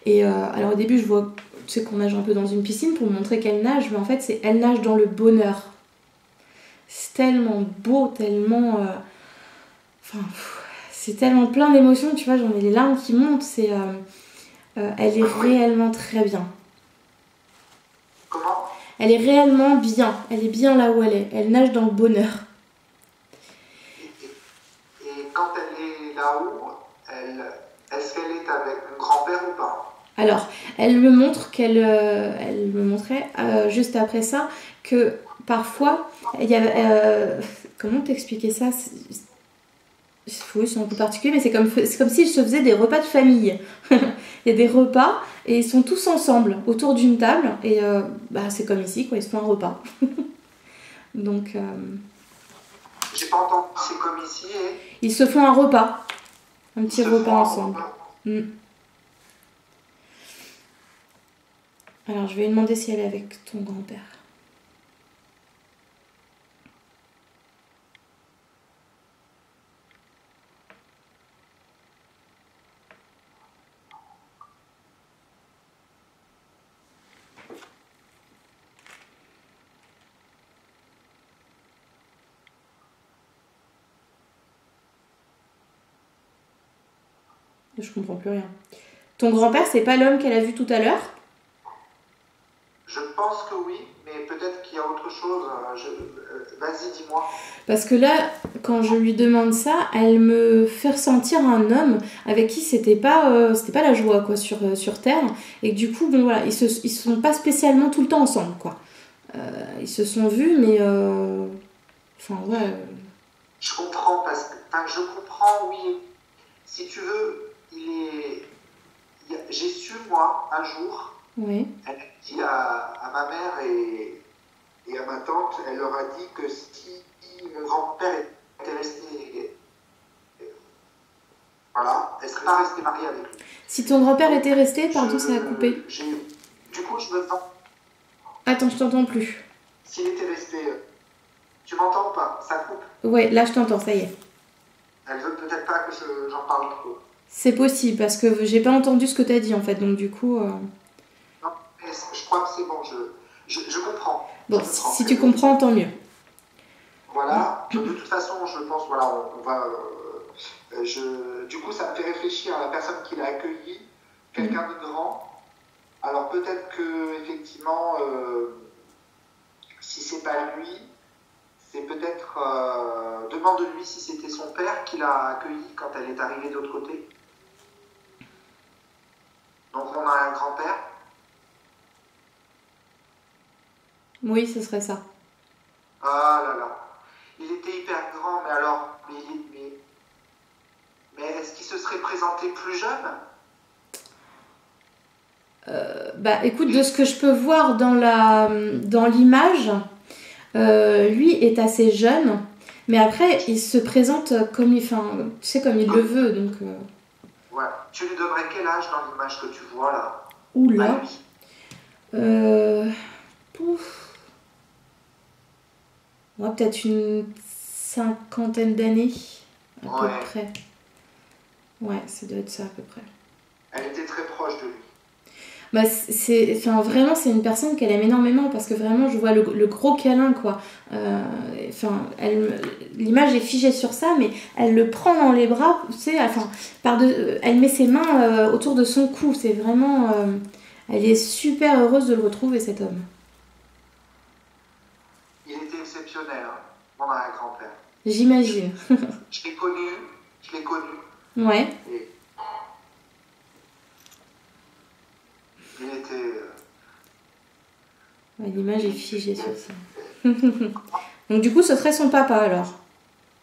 Et alors au début, je vois, tu sais, qu'on nage un peu dans une piscine pour me montrer qu'elle nage, mais en fait, elle nage dans le bonheur. C'est tellement beau, tellement... c'est tellement plein d'émotions, tu vois, j'en ai les larmes qui montent. Elle est réellement très bien. Comment ? Elle est réellement bien. Elle est bien là où elle est. Elle nage dans le bonheur. Et quand elle est là-haut, est-ce qu'elle est avec mon grand-père ou pas ? Alors, elle me montre elle me montrait juste après ça que parfois, il y avait... comment t'expliquer ça ? Oui, c'est un peu particulier, mais c'est comme si je se faisais des repas de famille. Il y a des repas et ils sont tous ensemble autour d'une table et c'est comme ici, quoi, ils se font un repas. Donc... J'ai pas entendu, c'est comme ici et... Ils se font un repas. Un petit repas ensemble. Alors, je vais lui demander si elle est avec ton grand-père. Je comprends plus rien. Ton grand-père, c'est pas l'homme qu'elle a vu tout à l'heure ? Je pense que oui, mais peut-être qu'il y a autre chose. Vas-y, dis-moi. Parce que là, quand je lui demande ça, elle me fait ressentir un homme avec qui c'était pas la joie, quoi, sur Terre. Et du coup, bon voilà, ils sont pas spécialement tout le temps ensemble, quoi. Ils se sont vus, mais Je comprends je comprends, oui. Si tu veux, j'ai su moi un jour. Oui. Elle a dit à ma mère et à ma tante, elle leur a dit que si mon grand-père était resté, voilà, elle ne serait pas restée mariée avec lui. Si ton grand-père était resté, pardon, ça a coupé. Du coup, je me sens... Attends, je t'entends plus. S'il était resté... Tu m'entends ou pas ? Ça coupe ? Ouais, là je t'entends, ça y est. Elle veut peut-être pas que j'en parle trop. C'est possible, parce que j'ai pas entendu ce que t'as dit en fait, donc du coup... Non, je crois que c'est bon, je comprends. Bon, Je comprends. si tu comprends, tant mieux. Voilà, de toute façon, je pense, voilà, on va. Du coup, ça me fait réfléchir à la personne qui l'a accueilli, quelqu'un de grand. Alors peut-être que, effectivement, si c'est pas lui, c'est peut-être. Demande-lui si c'était son père qui l'a accueilli quand elle est arrivée de l'autre côté. Donc on a un grand-père. Oui, ce serait ça. Ah là là. Il était hyper grand, mais alors. Mais est-ce qu'il se serait présenté plus jeune? Bah écoute, de ce que je peux voir dans l'image, lui est assez jeune, mais après il se présente comme il, enfin, tu sais, comme il le veut, donc. Ouais. Tu lui donnerais quel âge dans l'image que tu vois là? Oula. lui. Pouf. Ouais, peut-être une 50aine d'années, à peu près. Ouais, ça doit être ça à peu près. Elle était très proche de lui. Bah, enfin, vraiment, c'est une personne qu'elle aime énormément parce que vraiment, je vois le gros câlin, quoi. Enfin, l'image est figée sur ça, mais elle le prend dans les bras, tu sais, enfin, elle met ses mains autour de son cou. C'est vraiment. Elle est super heureuse de le retrouver, cet homme. Il était exceptionnel, hein, mon grand-père. J'imagine. Je l'ai connu. Ouais. Et il était. Ouais, l'image est figée sur ça. Donc du coup, ce serait son papa alors.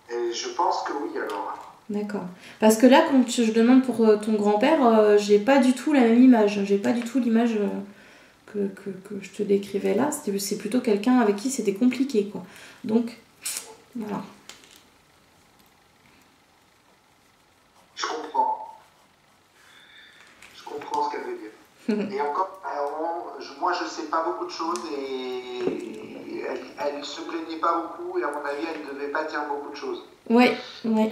Et je pense que oui alors. D'accord. Parce que là, quand je demande pour ton grand-père, j'ai pas du tout la même image. J'ai pas du tout l'image que je te décrivais là. C'est plutôt quelqu'un avec qui c'était compliqué, quoi. Donc, voilà. Je comprends ce qu'elle veut dire. Et encore, moi je sais pas beaucoup de choses et elle se plaignait pas beaucoup et à mon avis elle ne devait pas dire beaucoup de choses. Ouais. Il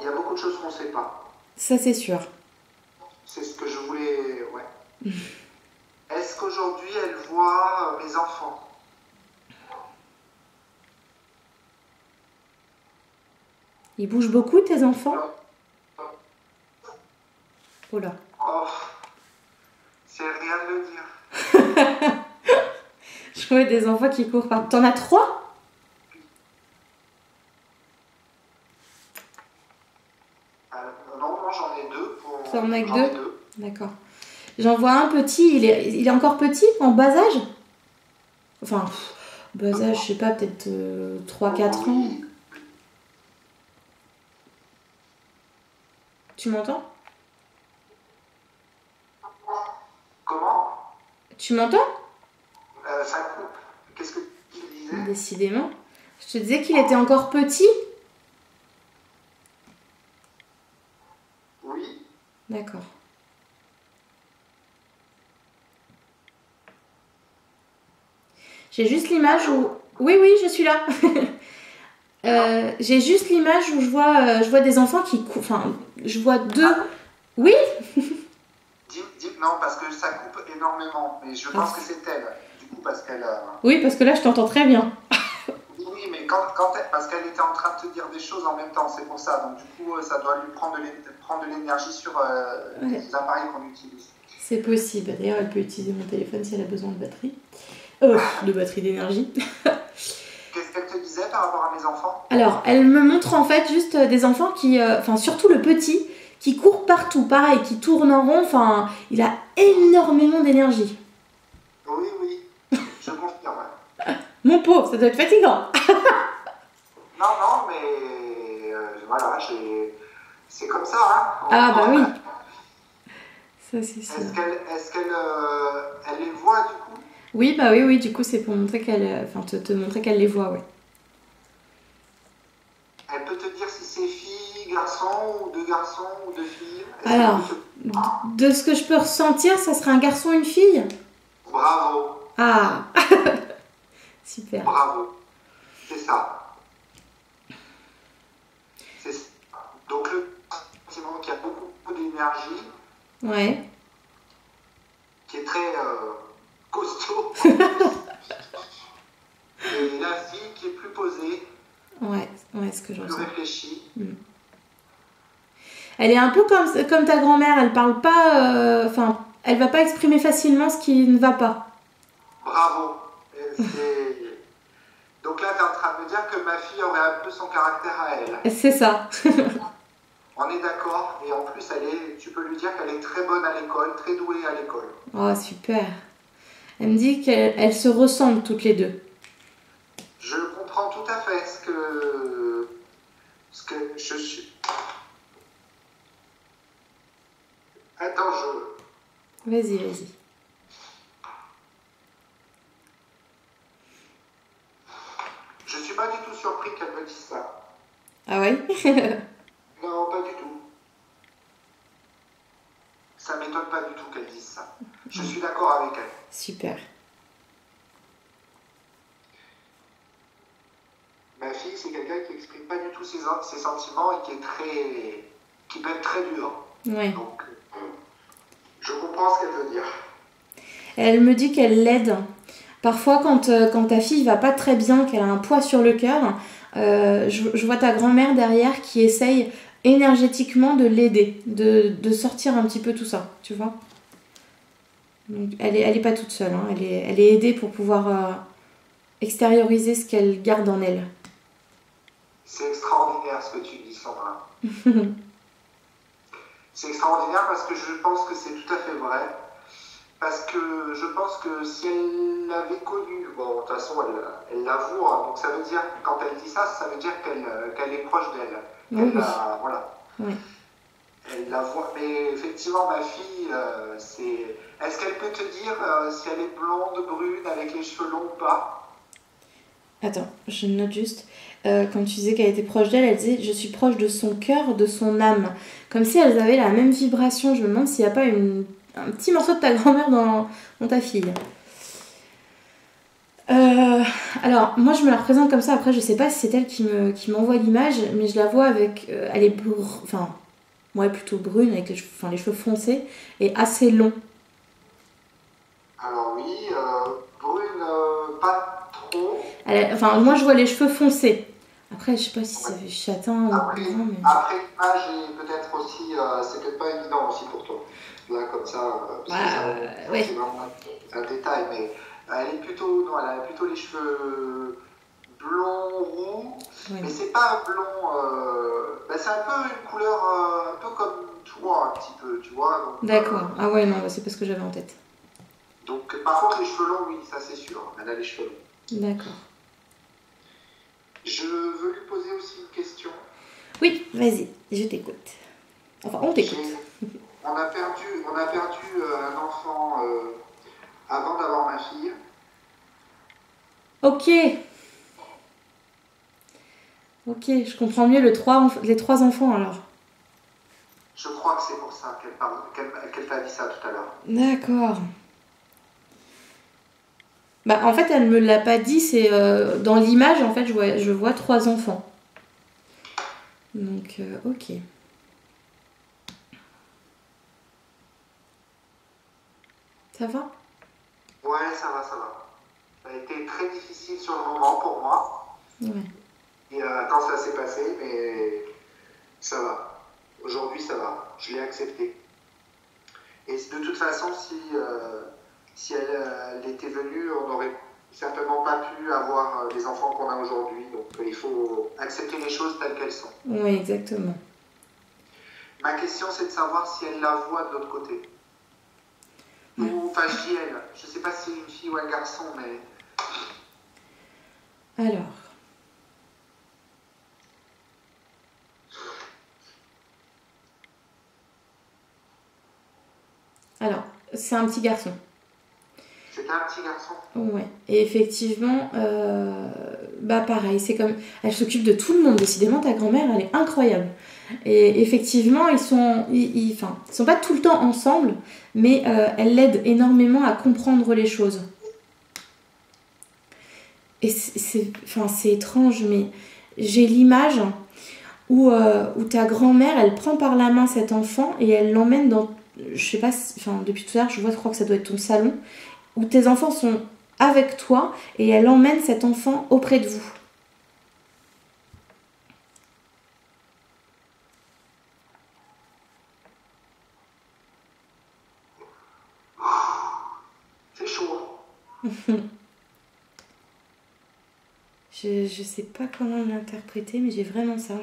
y a beaucoup de choses qu'on sait pas. Ça c'est sûr. C'est ce que je voulais, ouais. Est-ce qu'aujourd'hui elle voit mes enfants? Ils bougent beaucoup tes enfants? Oh là. Oh, c'est rien de le dire. Je vois des enfants qui courent par... T'en as 3? Non, j'en ai 2. T'en as que 2? D'accord. J'en vois un petit, il est encore petit, en bas âge? Enfin, bas âge, je sais pas, peut-être 3-4 ans. Tu m'entends? Comment? Tu m'entends? Ça coupe. Qu'est-ce que tu disais? Décidément. Je te disais qu'il était encore petit? Oui. D'accord. J'ai juste l'image où... Oui, je suis là. J'ai juste l'image où je vois des enfants qui courent. Enfin, je vois 2... Oui. Non, parce que ça coupe énormément. Mais je pense que c'est elle. Du coup, parce qu'elle... Oui, parce que là, je t'entends très bien. Oui, mais parce qu'elle était en train de te dire des choses en même temps, c'est pour ça. Donc du coup, ça doit lui prendre de l'énergie sur les appareils qu'on utilise. C'est possible. D'ailleurs, elle peut utiliser mon téléphone si elle a besoin de batterie. De batterie d'énergie. Qu'est-ce qu'elle te disait par rapport à mes enfants? Alors, elle me montre en fait juste des enfants qui... Enfin, surtout le petit, qui court partout. Pareil, qui tourne en rond. Enfin, il a énormément d'énergie. Oui, je confirme. Mon pauvre, ça doit être fatigant. Non, mais voilà, c'est comme ça. Hein. Ah bah oui. Ça c'est sûr. Est-ce qu'elle les voit du coup? Oui, bah oui, du coup c'est pour montrer qu'elle... Enfin, te montrer qu'elle les voit, oui. Elle peut te dire si c'est fille, garçon, ou 2 garçons, ou 2 filles? Alors, de ce que je peux ressentir, ça serait un garçon ou une fille? Bravo. Ah. Super. Bravo. C'est ça. Donc le sentiment qui a beaucoup d'énergie. Ouais. Qui est très... costaud. Et la fille qui est plus posée, Ouais, ce que je plus ressens. réfléchie. Elle est un peu comme ta grand-mère, elle parle pas, enfin, elle va pas exprimer facilement ce qui ne va pas. Bravo. Donc là, tu es en train de me dire que ma fille aurait un peu son caractère à elle. C'est ça. On est d'accord. Et en plus, tu peux lui dire qu'elle est très bonne à l'école, très douée à l'école. Oh, super. Elle me dit qu'elles se ressemblent toutes les deux. Je comprends tout à fait ce que je suis. Attends, Vas-y. je suis pas du tout surpris qu'elle me dise ça. Ah ouais. Non, pas du tout. Ça m'étonne pas du tout qu'elle dise ça. Je suis d'accord avec elle. Super. Ma fille, c'est quelqu'un qui exprime pas du tout ses sentiments et qui peut être très dur. Ouais. Donc, je comprends ce qu'elle veut dire. Elle me dit qu'elle l'aide. Parfois, quand ta fille va pas très bien, qu'elle a un poids sur le cœur, je vois ta grand-mère derrière qui essaye énergétiquement de l'aider, de sortir un petit peu tout ça, tu vois. Donc, elle est pas toute seule, hein. Elle est aidée pour pouvoir extérioriser ce qu'elle garde en elle. C'est extraordinaire ce que tu dis, Sandra. C'est extraordinaire parce que je pense que c'est tout à fait vrai. Parce que je pense que si elle l'avait connue, bon, de toute façon, elle l'avoue, hein, donc ça veut dire, quand elle dit ça, ça veut dire qu'elle est proche d'elle. Oui. Voilà. Oui. Elle la voit. Mais effectivement, ma fille, Est-ce qu'elle peut te dire si elle est blonde, brune, avec les cheveux longs ou pas? Attends, je note juste. Quand tu disais qu'elle était proche d'elle, elle disait « Je suis proche de son cœur, de son âme ». Comme si elles avaient la même vibration. Je me demande s'il n'y a pas un petit morceau de ta grand-mère dans ta fille. Alors, moi, je me la représente comme ça. Après, je sais pas si c'est elle qui m'envoie l'image, mais je la vois avec... elle est enfin, ouais, plutôt brune, avec les cheveux foncés et assez longs. Alors oui, brune, pas trop. Enfin, moi, je vois les cheveux foncés. Après, je sais pas si c'est châtain ou Après, brun, mais... après l'image est peut-être aussi, c'est peut-être pas évident aussi pour toi. Là, comme ça, parce que ouais. c'est vraiment un détail, mais elle est plutôt, non, elle a plutôt les cheveux blonds, roux, Ouais. mais c'est pas un blond, c'est un peu une couleur, un peu comme toi, un petit peu, tu vois. D'accord. Ah ouais, non, c'est pas ce que j'avais en tête. Donc, par contre, les cheveux longs, oui, ça c'est sûr, elle a les cheveux longs. D'accord. Je veux lui poser aussi une question. Oui, vas-y, je t'écoute. Enfin, on t'écoute. On a perdu un enfant avant d'avoir ma fille. Ok, je comprends mieux les trois enfants alors. Je crois que c'est pour ça qu'elle t'a dit ça tout à l'heure. D'accord. Bah, en fait, elle me l'a pas dit, c'est dans l'image, en fait, je vois 3 enfants. Donc, ok. Ça va? Ouais, ça va. Ça a été très difficile sur le moment pour moi. Ouais. Et quand ça s'est passé, mais ça va. Aujourd'hui, ça va. Je l'ai accepté. Et de toute façon, si elle était venue, on n'aurait certainement pas pu avoir les enfants qu'on a aujourd'hui. Donc il faut accepter les choses telles qu'elles sont. Oui, exactement. Ma question, c'est de savoir si elle la voit de l'autre côté. Ou, enfin, je dis elle. Je ne sais pas si c'est une fille ou un garçon, mais... Alors, c'est un petit garçon. C'est un petit garçon. Ouais. Et effectivement, bah pareil, c'est comme... Elle s'occupe de tout le monde, décidément, ta grand-mère, elle est incroyable. Et effectivement, ils sont pas tout le temps ensemble, mais elle l'aide énormément à comprendre les choses. Et c'est étrange, mais j'ai l'image où ta grand-mère, elle prend par la main cet enfant et elle l'emmène dans... Je sais pas, depuis tout à l'heure, je crois que ça doit être ton salon. où tes enfants sont avec toi et elle emmène cet enfant auprès de vous. C'est chaud. Je sais pas comment l'interpréter, mais j'ai vraiment ça.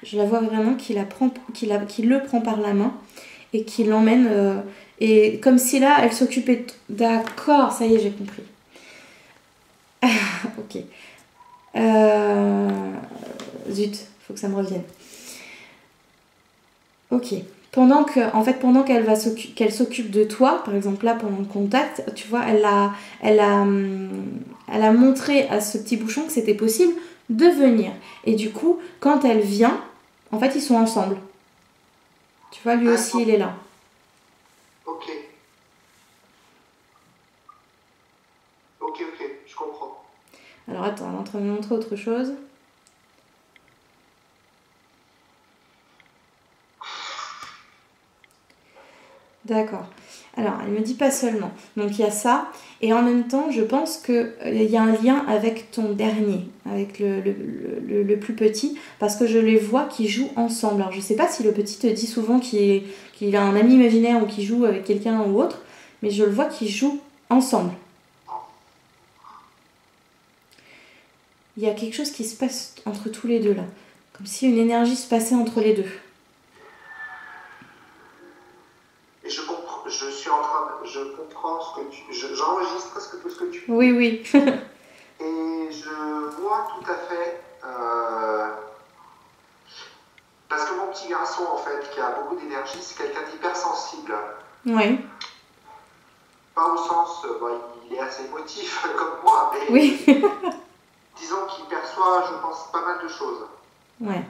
Je la vois vraiment qu'il le prend par la main et qu'il l'emmène. Et comme si là, elle s'occupait. D'accord, ça y est, j'ai compris. Ok. Zut, faut que ça me revienne. Ok. Pendant qu'elle s'occupe de toi, par exemple là pendant le contact, tu vois, elle a montré à ce petit bouchon que c'était possible de venir. Et du coup, quand elle vient, en fait, ils sont ensemble. Tu vois, lui aussi, il est là. Ok. Ok, je comprends. Alors attends, elle est en train de me montrer autre chose. D'accord. Alors, elle me dit pas seulement. Donc, il y a ça. Et en même temps, je pense qu'il y a un lien avec ton dernier, avec le plus petit, parce que je les vois qui jouent ensemble. Alors, je sais pas si le petit te dit souvent qu'il a un ami imaginaire ou qu'il joue avec quelqu'un ou autre, mais je le vois qu'ils jouent ensemble. Il y a quelque chose qui se passe entre tous les deux là. Comme si une énergie se passait entre les deux. Et je comprends, je comprends ce que j'enregistre tout ce que tu dis. Oui, oui. Et je vois tout à fait, parce que mon petit garçon, en fait, qui a beaucoup d'énergie, c'est quelqu'un d'hypersensible. Oui. Pas au sens, il est assez émotif comme moi, mais Oui. disons qu'il perçoit, je pense, pas mal de choses. Ouais.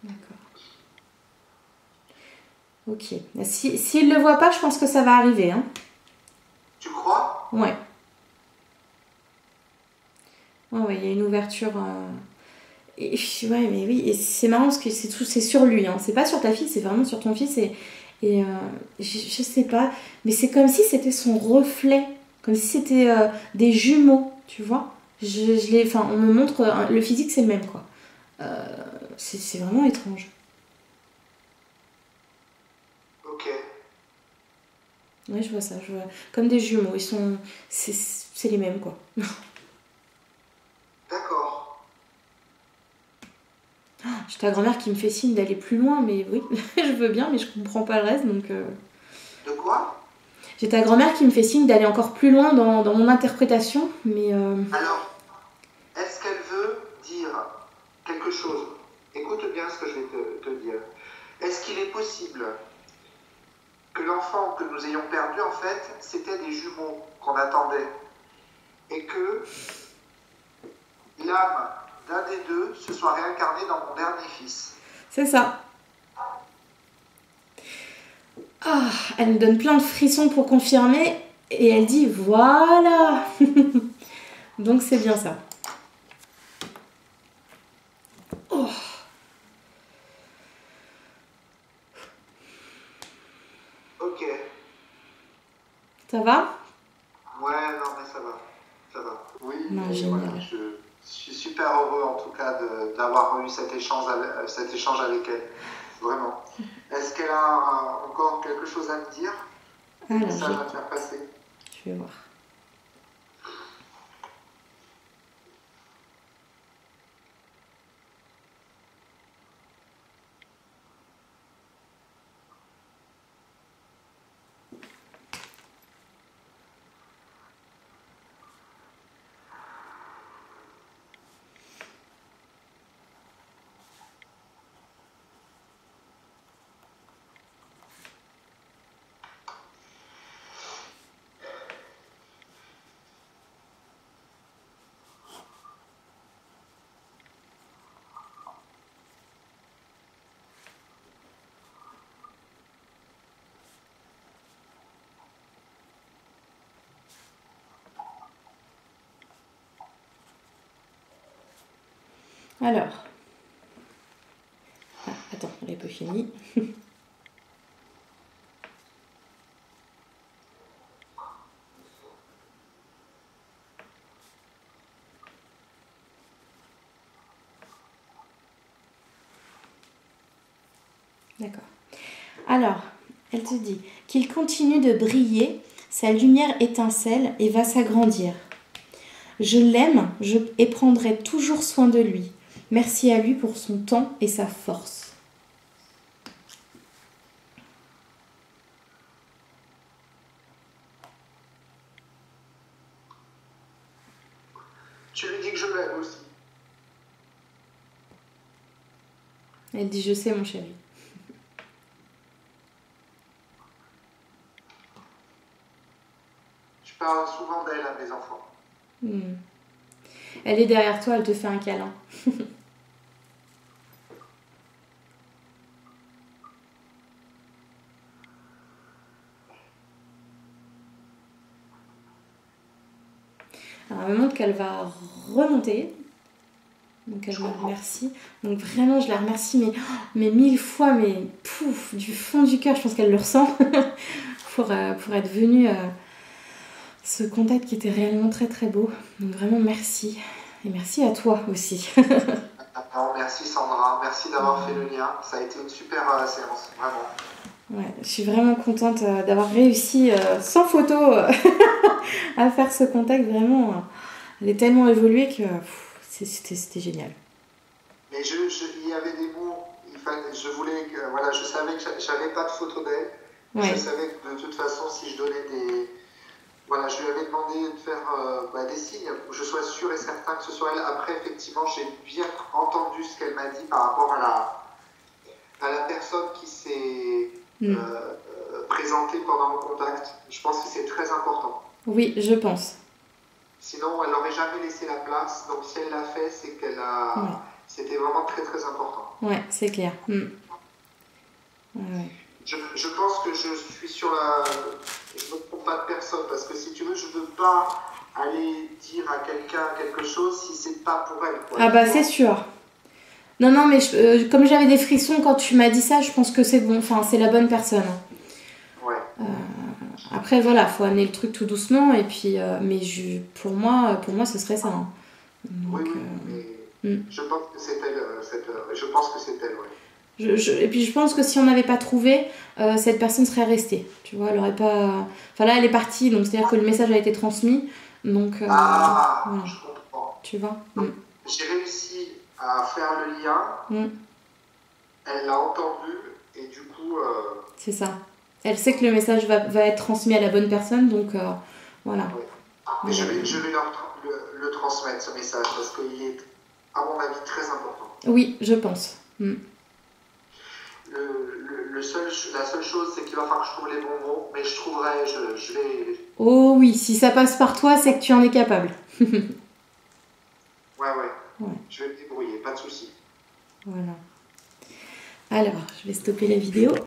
D'accord. Ok. S'il ne le voit pas, je pense que ça va arriver. Hein. Tu crois? Ouais. Ouais, il y a une ouverture. Et, ouais, mais oui, et c'est marrant parce que c'est sur lui. Hein. C'est pas sur ta fille, c'est vraiment sur ton fils. Et je sais pas, mais c'est comme si c'était son reflet. Comme si c'était des jumeaux, tu vois. On me montre. Le physique, c'est le même, quoi. C'est vraiment étrange. Ok. Ouais, je vois ça. Je vois, comme des jumeaux. C'est les mêmes, quoi. D'accord. J'ai ta grand-mère qui me fait signe d'aller plus loin, mais oui, je veux bien, mais je comprends pas le reste, donc... De quoi? J'ai ta grand-mère qui me fait signe d'aller encore plus loin dans mon interprétation, mais... Alors, est-ce qu'elle veut dire quelque chose? Écoute bien ce que je vais te dire. Est-ce qu'il est possible que l'enfant que nous ayons perdu, en fait, c'était des jumeaux qu'on attendait et que l'âme d'un des deux se soit réincarnée dans mon dernier fils? C'est ça. Ah, elle me donne plein de frissons pour confirmer, et elle dit, voilà. Donc c'est bien ça. Oh. Ok. Ça va? Ouais, non, mais ça va. Ça va. Oui, Non, mais génial. voilà, je suis super heureux en tout cas d'avoir eu cet échange avec elle. Vraiment. Est-ce qu'elle a encore quelque chose à me dire? Des Alors, messages à me faire passer? je vais voir. Alors. Ah, attends, elle n'est pas finie. D'accord. Alors, elle te dit qu'il continue de briller, sa lumière étincelle et va s'agrandir. Je l'aime et prendrai toujours soin de lui. Merci à lui pour son temps et sa force. Tu lui dis que je l'aime aussi. Elle dit, je sais mon chéri. Je parle souvent d'elle à mes enfants. Elle est derrière toi, elle te fait un câlin. Alors, elle me montre qu'elle va remonter. Donc elle me remercie. Donc vraiment, je la remercie, mais 1000 fois, mais pouf, du fond du cœur, je pense qu'elle le ressent. pour être venue ce contact qui était réellement très très beau. Donc vraiment, merci. Et merci à toi aussi. Merci Sandra, merci d'avoir fait le lien. Ça a été une super séance, vraiment. Ouais, je suis vraiment contente d'avoir réussi sans photo à faire ce contact. Vraiment, elle est tellement évoluée que c'était génial. Mais il y avait des mots, je voulais que, voilà, je savais que j'avais pas de photo d'elle. Ouais. Je savais que de toute façon, si je donnais des... Voilà, je lui avais demandé de faire des signes, pour que je sois sûr et certain que ce soit elle. Après, effectivement, j'ai bien entendu ce qu'elle m'a dit par rapport à la personne qui s'est présentée pendant le contact. Je pense que c'est très important. Oui, je pense. Sinon, elle n'aurait jamais laissé la place. Donc, si elle l'a fait, c'est qu'elle a... Ouais. C'était vraiment très, très important. Ouais, c'est clair. Ouais. Je pense que je suis sur la... Je ne me trompe pas de personne, parce que si tu veux, je ne veux pas aller dire à quelqu'un quelque chose si c'est pas pour elle. Quoi. Ah bah c'est sûr. Non, mais comme j'avais des frissons quand tu m'as dit ça, je pense que c'est bon. Enfin, c'est la bonne personne. Ouais. Après, voilà, faut amener le truc tout doucement. Et puis, mais pour moi, ce serait ça. Hein. Donc, oui, mais je pense que c'est elle. Je pense que c'est elle, ouais. Et puis je pense que si on n'avait pas trouvé, cette personne serait restée. Tu vois, elle aurait pas... Enfin là, elle est partie, donc c'est-à-dire que le message a été transmis. Donc, voilà. Je comprends. Tu vois. J'ai réussi à faire le lien. Elle l'a entendu et du coup... C'est ça. Elle sait que le message va être transmis à la bonne personne, donc voilà. Ouais. Mais je vais le transmettre, ce message, parce qu'il est, à mon avis, très important. Oui, je pense. La seule chose, c'est qu'il va falloir que je trouve les bons mots, mais je trouverai, je vais... Oh oui, si ça passe par toi, c'est que tu en es capable. Ouais. Je vais me débrouiller, pas de souci. Voilà. Alors, je vais stopper la vidéo.